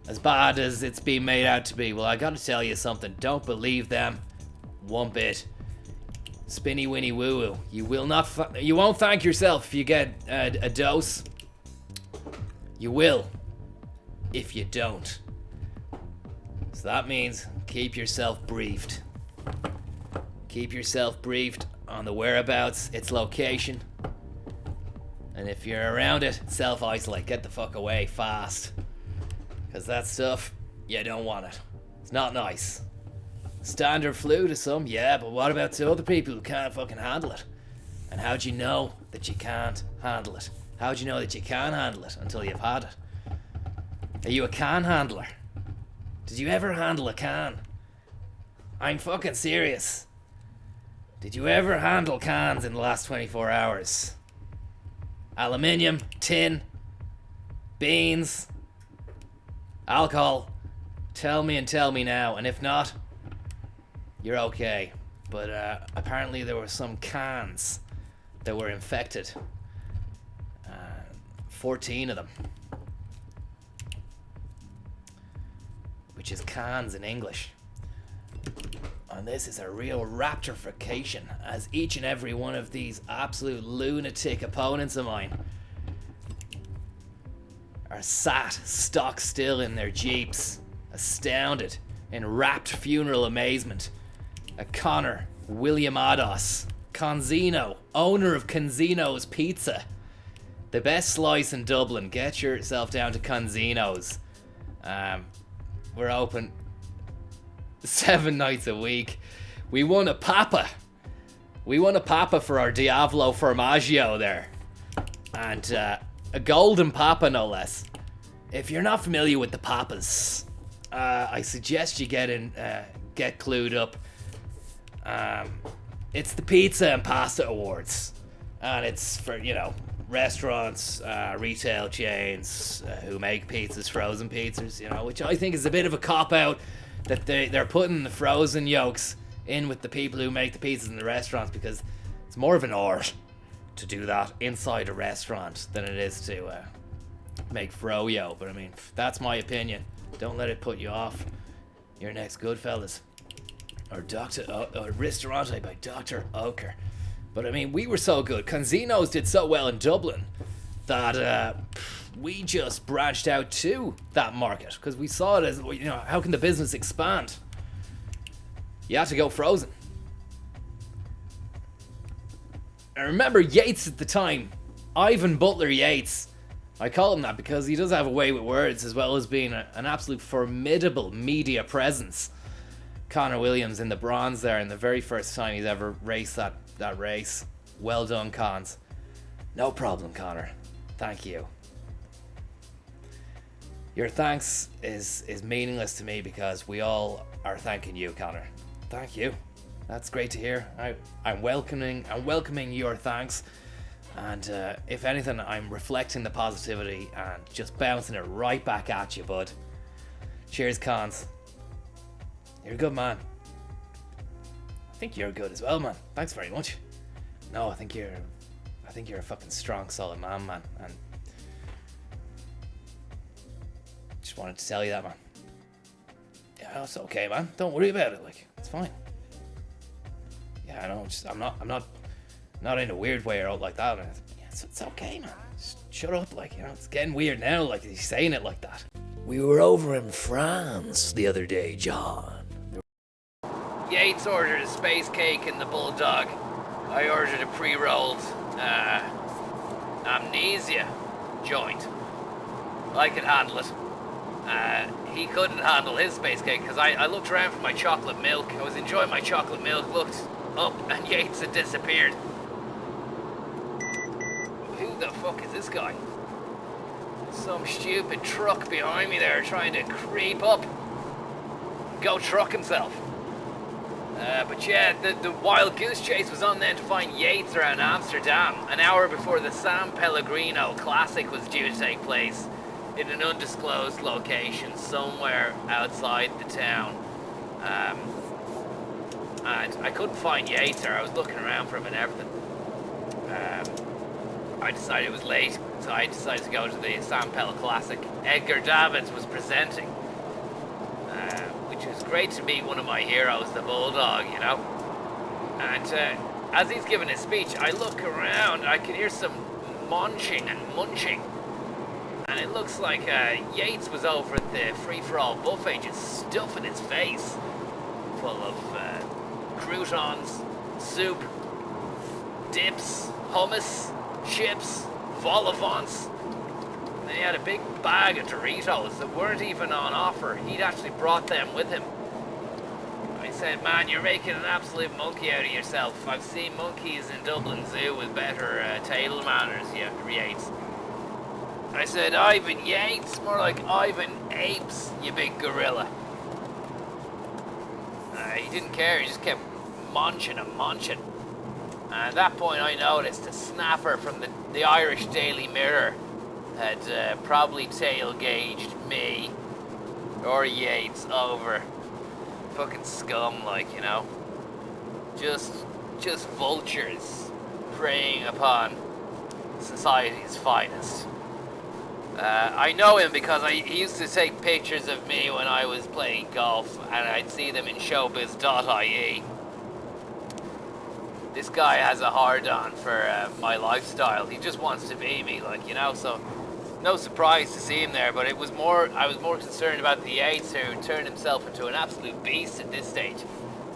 Speaker 8: as bad as it's being made out to be. Well, I gotta tell you something. Don't believe them one bit. Spinny winny woo woo. You will not. You won't thank yourself if you get a dose. You will if you don't. So that means keep yourself briefed. Keep yourself briefed on the whereabouts, its location. And if you're around it, self-isolate. Get the fuck away fast. Because that stuff, you don't want it. It's not nice. Standard flu to some, yeah, but what about to other people who can't fucking handle it? And how'd you know that you can't handle it? How'd you know that you can handle it until you've had it? Are you a can handler? Did you ever handle a can? I'm fucking serious. Did you ever handle cans in the last 24 hours? Aluminium, tin, beans, alcohol. Tell me and tell me now, and if not, you're okay. But apparently there were some cans that were infected. 14 of them. Which is cans in English. And this is a real raptorification, as each and every one of these absolute lunatic opponents of mine are sat stock still in their jeeps, astounded, in rapt funeral amazement at Conor William Ados, Conzino, owner of Conzino's Pizza. The best slice in Dublin. Get yourself down to Conzino's. We're open 7 nights a week. We won a Papa. We won a Papa for our Diavolo Formaggio there. And a golden Papa, no less. If you're not familiar with the Papas, I suggest you get clued up. It's the Pizza and Pasta Awards. And it's for, restaurants, retail chains who make pizzas, frozen pizzas, which I think is a bit of a cop-out that they're putting the frozen yolks in with the people who make the pizzas in the restaurants, because it's more of an art to do that inside a restaurant than it is to make froyo. But I mean, that's my opinion. Don't let it put you off your next Goodfellas or or Ristorante by Dr. Oker. But I mean, we were so good. Conzino's did so well in Dublin that we just branched out to that market, because we saw it as, how can the business expand? You have to go frozen. I remember Yates at the time, Ivan Butler Yates. I call him that because he does have a way with words, as well as being an absolute formidable media presence. Conor Williams in the bronze there, in the very first time he's ever raced that race. Well done, Cons. No problem, Conor. Thank you. Your thanks is meaningless to me, because we all are thanking you, Conor. Thank you. That's great to hear. I'm welcoming your thanks, and if anything, I'm reflecting the positivity and just bouncing it right back at you, bud. Cheers, Cons. You're a good man. I think you're good as well, man. Thanks very much. No, I think you're a fucking strong, solid man, and just wanted to tell you that, man. Yeah, it's okay, man. Don't worry about it. Like, it's fine. Yeah, I know. I'm not in a weird way or out like that. Yeah, it's okay, man. Just shut up, like, you know. It's getting weird now. Like, he's saying it like that.
Speaker 13: We were over in France the other day, John.
Speaker 3: Yates ordered a space cake in the Bulldog. I ordered a pre-rolled amnesia joint. I could handle it. He couldn't handle his space cake because I looked around for my chocolate milk. I was enjoying my chocolate milk, looked up, and Yates had disappeared. Who the fuck is this guy? Some stupid truck behind me there trying to creep up. Go truck himself. But yeah, the wild goose chase was on then to find Yates around Amsterdam, an hour before the San Pellegrino Classic was due to take place in an undisclosed location somewhere outside the town. And I couldn't find Yates there. I was looking around for him and everything. I decided it was late, so I decided to go to the San Pel Classic. Edgar Davids was presenting, which was great to meet one of my heroes, the Bulldog, you know. And as he's giving his speech, I look around, I can hear some munching and munching. And it looks like Yates was over at the free-for-all buffet just stuffing his face full of croutons, soup, dips, hummus, chips, vol au vents. And then he had a big bag of Doritos that weren't even on offer. He'd actually brought them with him. I said, man, you're making an absolute monkey out of yourself. I've seen monkeys in Dublin Zoo with better table manners, Yates. I said, Ivan Yates, more like Ivan Apes, you big gorilla. He didn't care, he just kept munching and munching. And at that point I noticed a snapper from the Irish Daily Mirror had probably tail-gauged me or Yates over. Fucking scum, like, you know. Just vultures preying upon society's finest. I know him because he used to take pictures of me when I was playing golf, and I'd see them in showbiz.ie. This guy has a hard-on for my lifestyle. He just wants to be me, like, you know, so no surprise to see him there, but I was more concerned about the Yates, who turned himself into an absolute beast at this stage.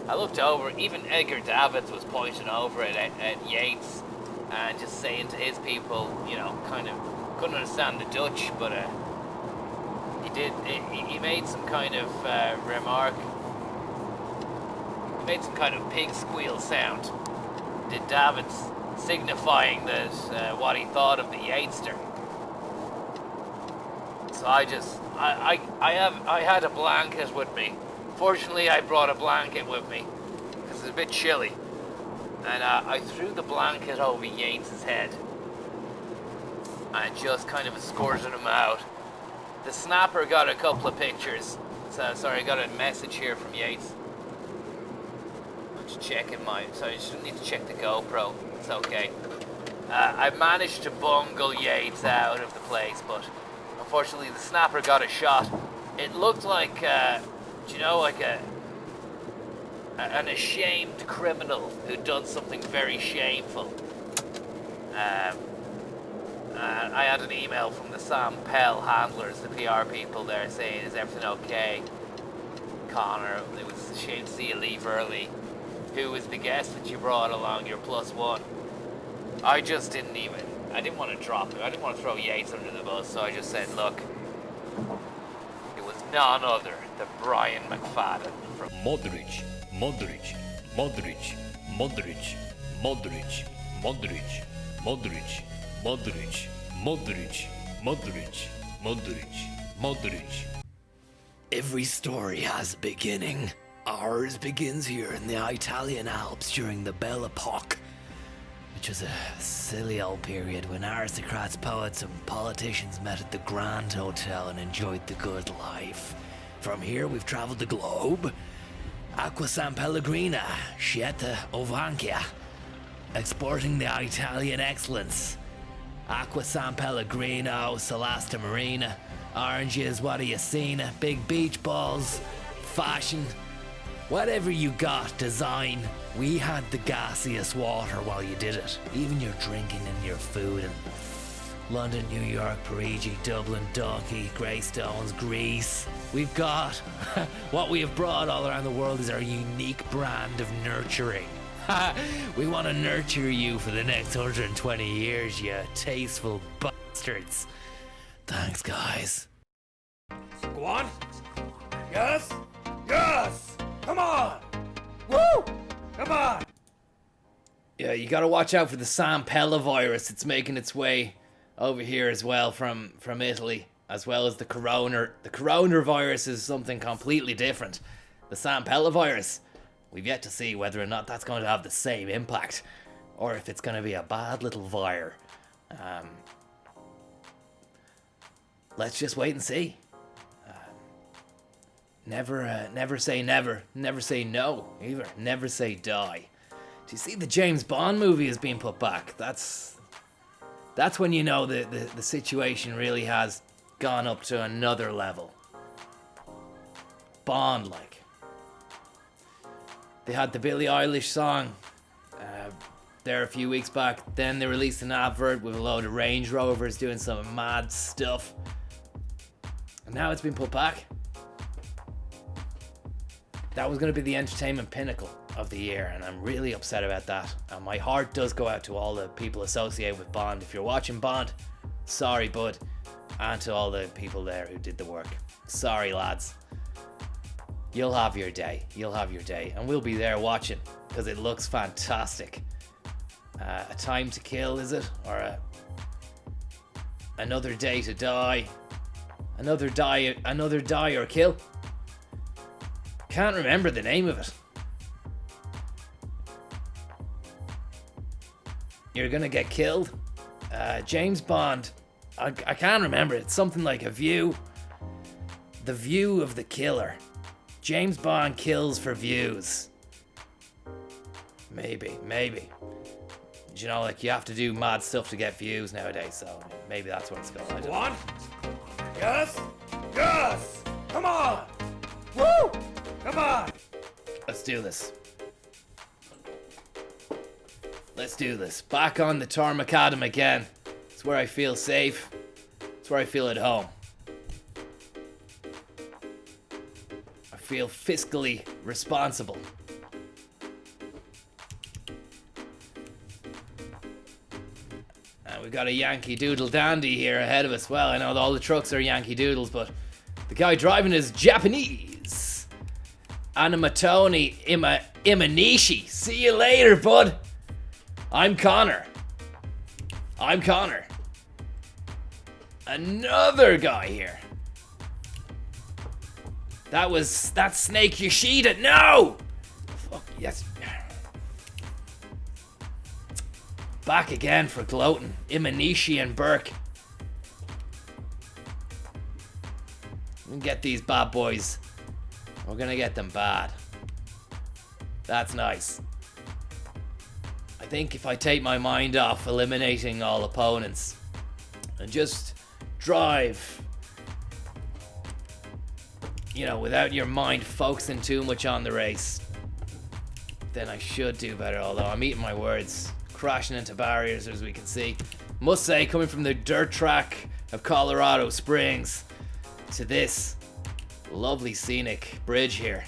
Speaker 3: I looked over, even Edgar Davids was pointing over at Yates and just saying to his people, you know, kind of, couldn't understand the Dutch, but he made some kind of remark. He made some kind of pig squeal sound. Did Davids, signifying that what he thought of the Yatester. So I had a blanket with me. Fortunately, I brought a blanket with me because it's a bit chilly, and I threw the blanket over Yates's head and just kind of escorted him out. The snapper got a couple of pictures. So, sorry, I got a message here from Yates. I'm just checking so I just need to check the GoPro. It's okay. I managed to bungle Yates out of the place, but unfortunately the snapper got a shot. It looked like, you know, like an ashamed criminal who'd done something very shameful. I had an email from the Sam Pell handlers, the PR people there, saying, is everything okay? Conor, it was a shame to see you leave early. Who was the guest that you brought along, your +1? I just didn't want to drop him. I didn't want to throw Yates under the bus, so I just said, look, it was none other than Brian McFadden from
Speaker 13: Modric, Modric, Modric, Modric, Modric, Modric, Modric, Modric, Modric, Modric, Modric, Modric. Every story has a beginning. Ours begins here in the Italian Alps during the Belle Epoque, which was a silly old period when aristocrats, poets, and politicians met at the Grand Hotel and enjoyed the good life. From here, we've traveled the globe
Speaker 8: Acqua San Pellegrino, Scelta Ovankia, exporting the Italian excellence. Acqua San Pellegrino, Solasta Marina, oranges, what do you seen? Big beach balls, fashion, whatever you got, design. We had the gaseous water while you did it. Even your drinking and your food and London, New York, Parigi, Dublin, Donkey, Greystones, Greece. We've got what we have brought all around the world is our unique brand of nurturing. We want to nurture you for the next 120 years, you tasteful bastards. Thanks, guys.
Speaker 13: Go on. Yes. Yes. Come on. Woo. Come on.
Speaker 8: Yeah, you gotta watch out for the San Pella virus. It's making its way over here as well from Italy, as well as the corona. The corona virus is something completely different. The San Pella virus, we've yet to see whether or not that's going to have the same impact, or if it's going to be a bad little vire. Let's just wait and see. Never say never. Never say no either. Never say die. Do you see the James Bond movie is being put back? That's when you know the situation really has gone up to another level. Bond, like. They had the Billie Eilish song there a few weeks back. Then they released an advert with a load of Range Rovers doing some mad stuff. And now it's been put back. That was going to be the entertainment pinnacle of the year, and I'm really upset about that. And my heart does go out to all the people associated with Bond. If you're watching Bond, sorry, bud. And to all the people there who did the work. Sorry, lads. You'll have your day. You'll have your day. And we'll be there watching, because it looks fantastic. A Time to Kill, is it? Or Another Day to Die? Another Die or Kill? Can't remember the name of it. You're gonna get killed. James Bond. I can't remember. It's something like A View. The View of the Killer. James Bond kills for views. Maybe. You know, like you have to do mad stuff to get views nowadays, so maybe that's what it's called. I don't
Speaker 13: Go
Speaker 8: know.
Speaker 13: on. Yes. Yes. Come on. Woo. Come on.
Speaker 8: Let's do this. Let's do this. Back on the Tor Macadam again. It's where I feel safe. It's where I feel at home. I feel fiscally responsible. And we've got a Yankee Doodle dandy here ahead of us. Well, I know all the trucks are Yankee Doodles, but the guy driving is Japanese. Animatoni Imanishi. See you later, bud. I'm Conor. Another guy here. That's Snake Yoshida. No! Fuck, yes. Back again for gloating. Imanishi and Burke. We can get these bad boys. We're gonna get them bad. That's nice. I think if I take my mind off eliminating all opponents and just drive, you know, without your mind focusing too much on the race, then I should do better, although I'm eating my words, crashing into barriers as we can see. Must say, coming from the dirt track of Colorado Springs to this lovely scenic bridge here,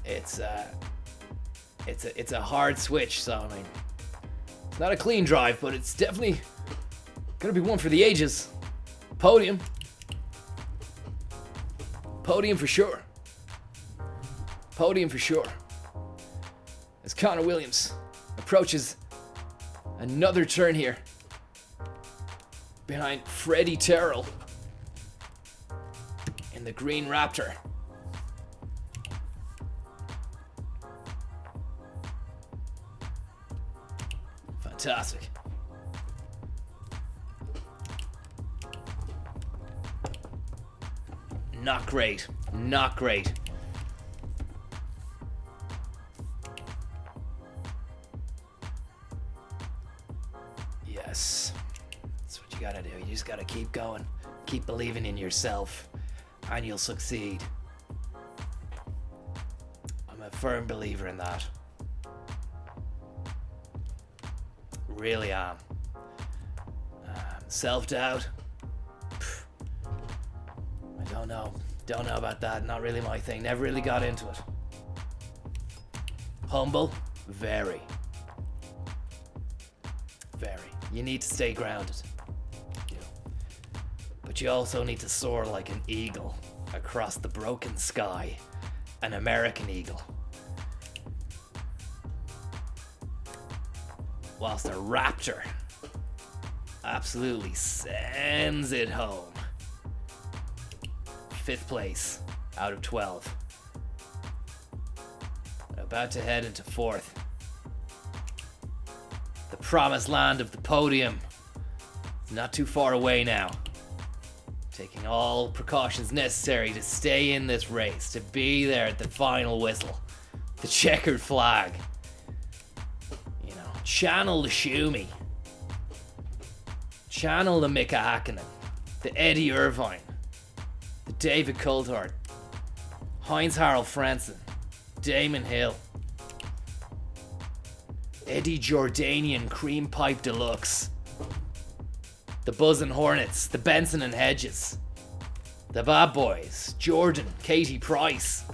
Speaker 8: it's a hard switch, so I mean, it's not a clean drive, but it's definitely gonna be one for the ages. Podium for sure. Podium for sure. As Conor Williams approaches another turn here behind Freddie Terrell in the green Raptor. Fantastic. Not great. Yes. That's what you gotta do. You just gotta keep going. Keep believing in yourself. And you'll succeed. I'm a firm believer in that. Really am. Self-doubt. I don't know. Don't know about that. Not really my thing. Never really got into it. Humble? Very. Very. You need to stay grounded. You know. But you also need to soar like an eagle across the broken sky. An American eagle. Whilst a raptor absolutely sends it home. 5th place out of 12. About to head into 4th. The promised land of the podium. It's not too far away now. Taking all precautions necessary to stay in this race, to be there at the final whistle. The checkered flag. You know, channel the Schumi. Channel the Mika Hakkinen. The Eddie Irvine. The David Coulthard. Heinz-Harald Frentzen. Damon Hill. Eddie Jordanian Cream Pipe Deluxe. The Buzz and Hornets. The Benson and Hedges. The Bad Boys. Jordan. Katie Price.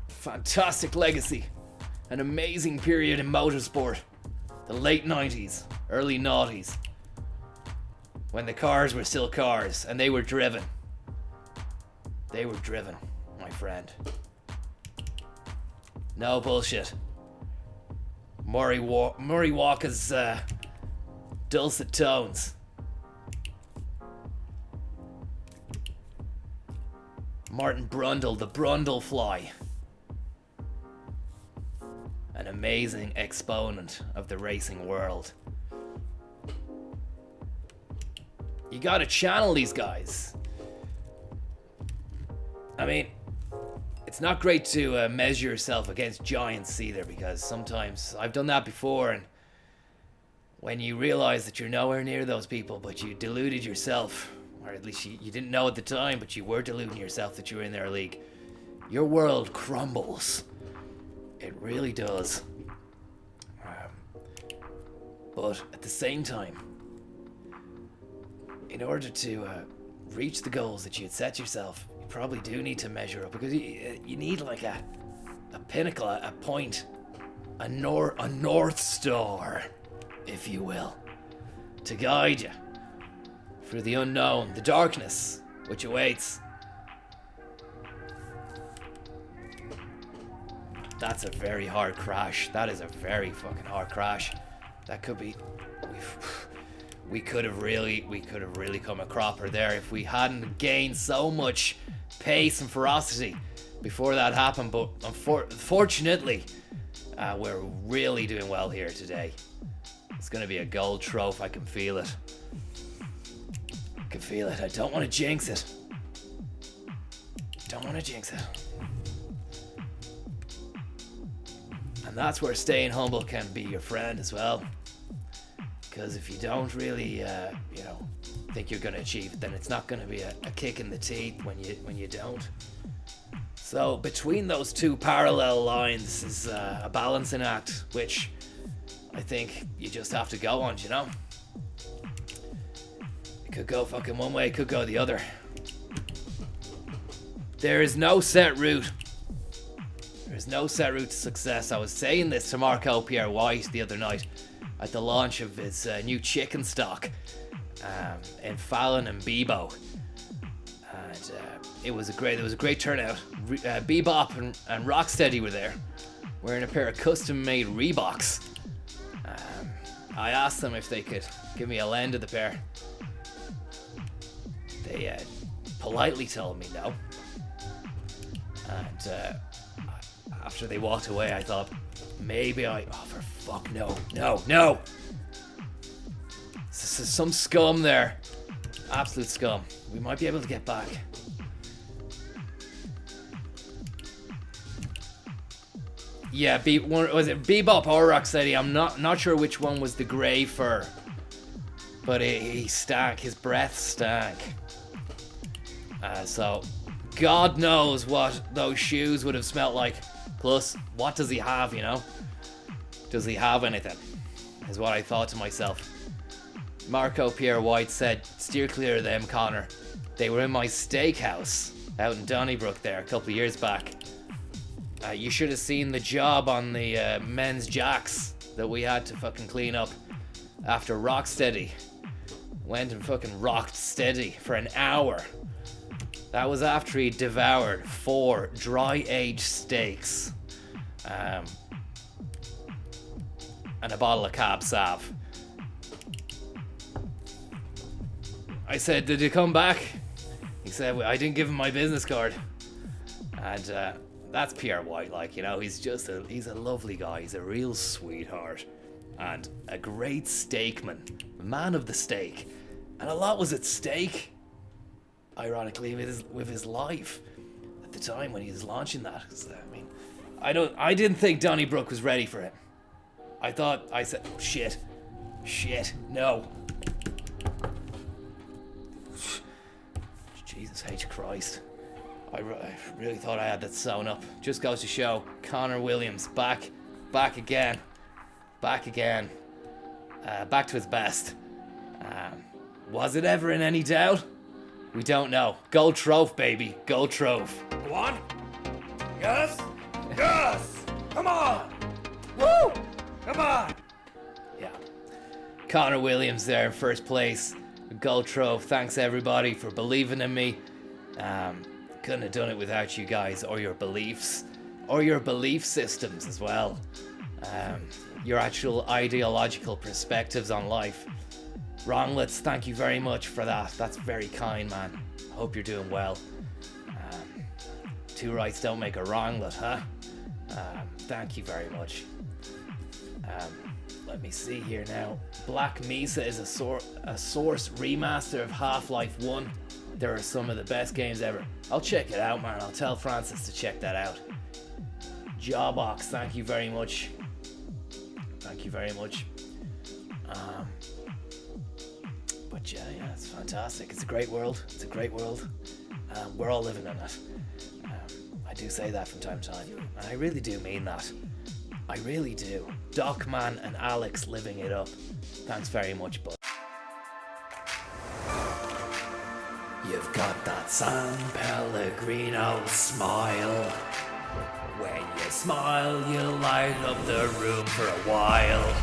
Speaker 8: Fantastic legacy. An amazing period in motorsport. The late 90s, early noughties. When the cars were still cars and they were driven. They were driven, my friend. No bullshit. Murray Walker's dulcet tones. Martin Brundle, the Brundle Fly. An amazing exponent of the racing world. You gotta channel these guys. I mean, it's not great to measure yourself against giants either, because sometimes I've done that before, and when you realize that you're nowhere near those people, but you deluded yourself, or at least you didn't know at the time, but you were deluding yourself that you were in their league, your world crumbles. It really does. But at the same time, in order to reach the goals that you had set yourself, you probably do need to measure up, because you need like a pinnacle, a point, a North Star, if you will, to guide you through the unknown, the darkness which awaits. That's a very hard crash. That is a very fucking hard crash. That could be... We could have really come a cropper there if we hadn't gained so much pace and ferocity before that happened. But unfortunately, we're really doing well here today. It's going to be a gold trophy. I can feel it. I can feel it. I don't want to jinx it. Don't want to jinx it. And that's where staying humble can be your friend as well. Because if you don't really, think you're going to achieve it, then it's not going to be a kick in the teeth when you don't. So between those two parallel lines is a balancing act, which I think you just have to go on, you know? It could go fucking one way, it could go the other. There is no set route. There's no set route to success. I was saying this to Marco Pierre White the other night at the launch of his new chicken stock in Fallon and Bebo, and it was a great turnout. Bebop and Rocksteady were there, wearing a pair of custom-made Reeboks. I asked them if they could give me a lend of the pair. They politely told me no, and after they walked away, I thought, maybe oh, for fuck, no. This is some scum there. Absolute scum. We might be able to get back. Yeah, was it Bebop or Rocksteady? I'm not sure which one was the grey fur. But he stank. His breath stank. So, God knows what those shoes would have smelled like. Plus, what does he have, you know? Does he have anything? Is what I thought to myself. Marco Pierre White said, steer clear of them, Conor. They were in my steakhouse out in Donnybrook there a couple of years back. You should have seen the job on the men's jacks that we had to fucking clean up after Rocksteady. Went and fucking rocked steady for an hour. That was after he devoured 4 dry-aged steaks. And a bottle of Cab Sav. I said, did you come back? He said, well, I didn't give him my business card. And that's Pierre White, like, you know, he's a lovely guy. He's a real sweetheart. And a great steakman. A man of the steak. And a lot was at stake. Ironically, with his life. At the time when he was launching that. I mean, I didn't think Donnybrook was ready for him. I said, shit, no. Jesus H. Christ. I really thought I had that sewn up. Just goes to show, Conor Williams back again. Back to his best. Was it ever in any doubt? We don't know. Gold Trove, baby. Gold Trove.
Speaker 13: Go on. Yes. Yes. Come on. Woo. Come on.
Speaker 8: Yeah. Conor Williams there in first place. Gold Trove. Thanks everybody for believing in me. Couldn't have done it without you guys or your beliefs. Or your belief systems as well. Your actual ideological perspectives on life. Wronglets, thank you very much for that. That's very kind, man. Hope you're doing well. 2 rights don't make a wronglet, huh? Thank you very much. Let me see here now. Black Mesa is a Source remaster of Half-Life 1. There are some of the best games ever. I'll check it out, man. I'll tell Francis to check that out. Jawbox, thank you very much. Thank you very much. But yeah, it's fantastic. It's a great world. We're all living in it. I do say that from time to time, and I really do mean that. I really do. Docman and Alex living it up. Thanks very much, bud. You've got that San Pellegrino smile. When you smile, you light up the room for a while.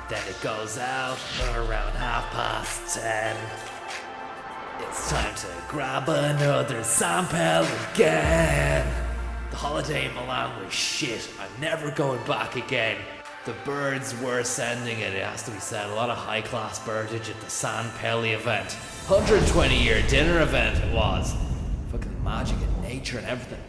Speaker 8: Then it goes out around 10:30. It's time to grab another Sampel again. The holiday in Milan was shit. I'm never going back again. The birds were sending it has to be said. A lot of high-class birdage at the San Pelli event. 120-year dinner event it was. Fucking magic and nature and everything.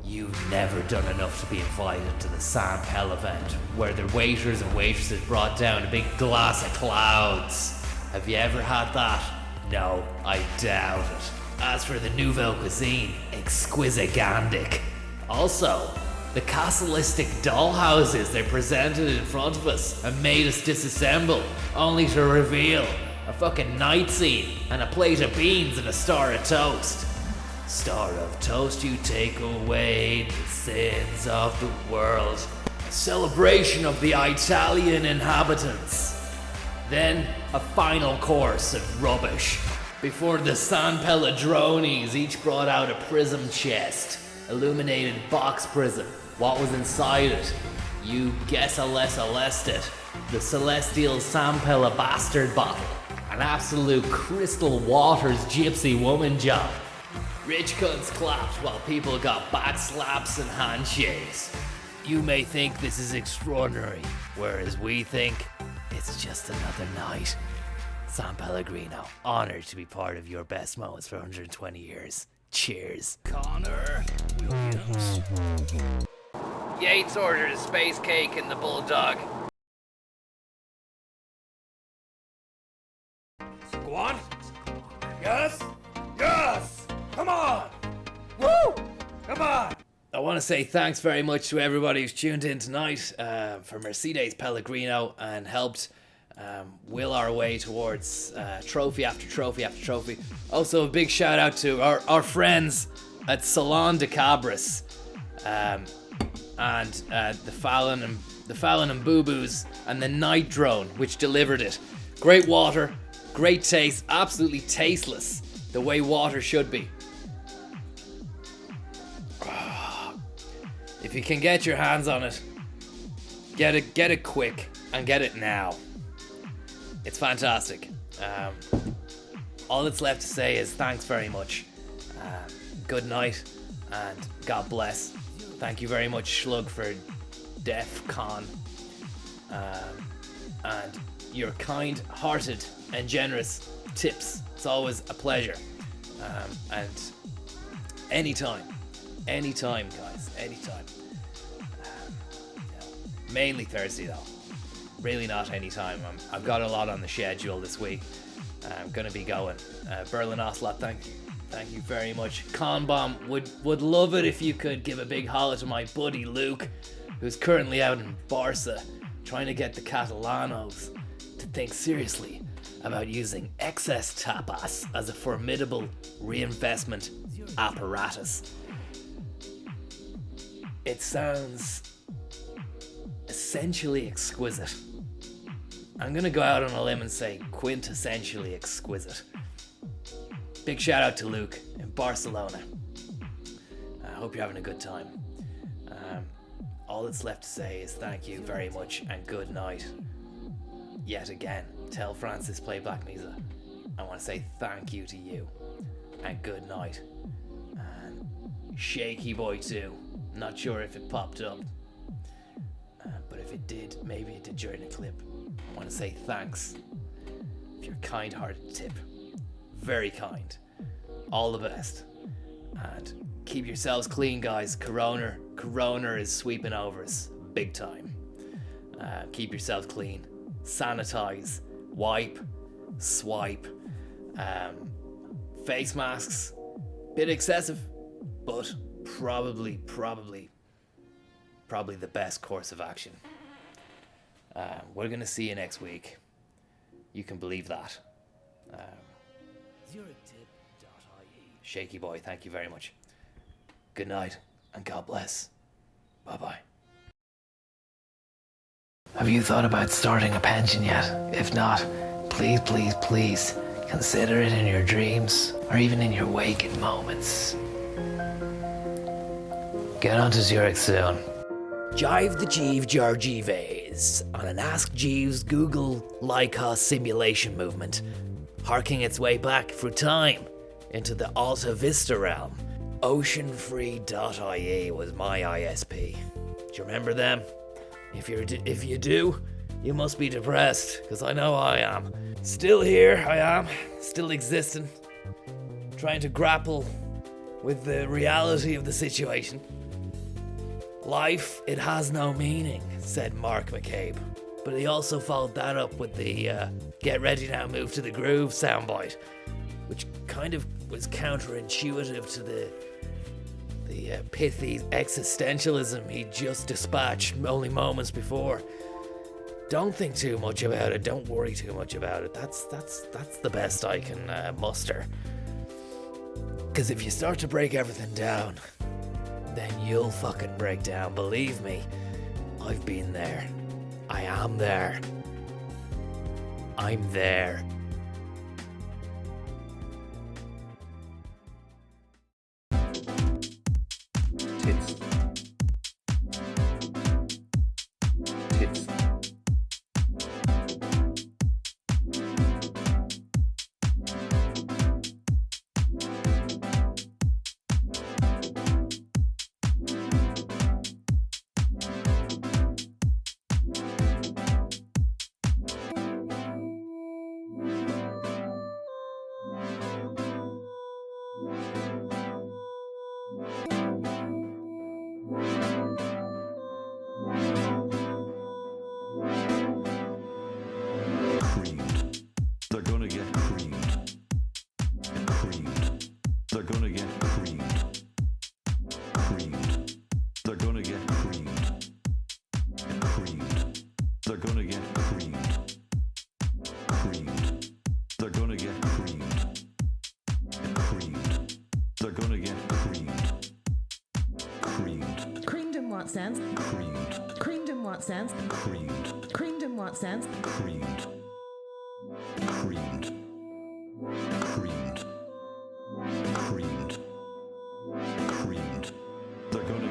Speaker 8: You've never done enough to be invited to the San Pel event, where the waiters and waitresses brought down a big glass of clouds. Have you ever had that? No, I doubt it. As for the Nouvelle Cuisine, exquisigandic. Also, the castleistic dollhouses they presented in front of us and made us disassemble, only to reveal a fucking night scene and a plate of beans and a star of toast. Star of toast, you take away the sins of the world. A celebration of the Italian inhabitants. Then a final course of rubbish. Before the San Pelladronis each brought out a prism chest. Illuminated box prism. What was inside it? You guess it. The Celestial San Pella bastard bottle. An absolute crystal waters gypsy woman job. Rich cunts clapped while people got back slaps and handshakes. You may think this is extraordinary, whereas we think it's just another night. San Pellegrino, honored to be part of your best moments for 120 years. Cheers. Conor Williams. Yates ordered a space cake and the bulldog.
Speaker 13: Go on. Yes. Yes. Come on. Woo.
Speaker 8: Come on! I want to say thanks very much to everybody who's tuned in tonight for Mercedes Pellegrino and helped will our way towards trophy after trophy after trophy. Also, a big shout out to our friends at Salon de Cabras and the Fallon and Boo Boos and the Night Drone, which delivered it. Great water, great taste, absolutely tasteless, the way water should be. If you can get your hands on it, get it quick and get it now. It's fantastic. All that's left to say is thanks very much. Good night and God bless. Thank you very much, Slug, for DEF CON and your kind-hearted and generous tips. It's always a pleasure. And anytime, guys, anytime. Mainly Thursday though. Really not anytime. I've got a lot on the schedule this week. I'm gonna be going. Berlin Ocelot, thank you very much. Con Bomb, would love it if you could give a big holler to my buddy Luke, who's currently out in Barca, trying to get the Catalanos to think seriously about using excess tapas as a formidable reinvestment apparatus. It sounds essentially exquisite. I'm gonna go out on a limb and say quintessentially exquisite. Big shout out to Luke in Barcelona. I hope you're having a good time. All that's left to say is thank you very much and good night. Yet again, tell Francis play Black Mesa. I want to say thank you to you and good night. And Shaky Boy too. Not sure if it popped up. But if it did, maybe it did during the clip. I want to say thanks for your kind-hearted tip. Very kind. All the best. And keep yourselves clean, guys. Corona is sweeping over us big time. Keep yourselves clean. Sanitize. Wipe. Swipe. Face masks. Bit excessive, but probably the best course of action. We're gonna see you next week. You can believe that. Shaky Boy, thank you very much. Good night and God bless. Bye bye. Have you thought about starting a pension yet? If not, please consider it in your dreams or even in your waking moments. Get onto Zurich soon. Jive the Jeeve Georgieves on an Ask Jeeves Google Lycos simulation movement, harking its way back through time into the Alta Vista realm. Oceanfree.ie was my ISP. Do you remember them? If you do, you must be depressed, because I know I am. Still here, I am, still existing, trying to grapple with the reality of the situation. Life, it has no meaning, said Mark McCabe. But he also followed that up with the get ready now, move to the groove soundbite, which kind of was counterintuitive to the pithy existentialism he just dispatched only moments before. Don't think too much about it, don't worry too much about it. That's the best I can muster. Because if you start to break everything down, then you'll fucking break down. Believe me, I've been there. I am there. I'm there.
Speaker 6: Tits. Tits. Creamed. They're gonna get creamed. Creamed. They're gonna get creamed. They're gonna get creamed. Creamed.
Speaker 7: Creamed in what sense?
Speaker 6: Creamed.
Speaker 7: Creamed in what sense?
Speaker 6: Creamed.
Speaker 7: Creamed in what sense?
Speaker 6: Creamed. Creamed. Creamed. Creamed. Creamed. They're gonna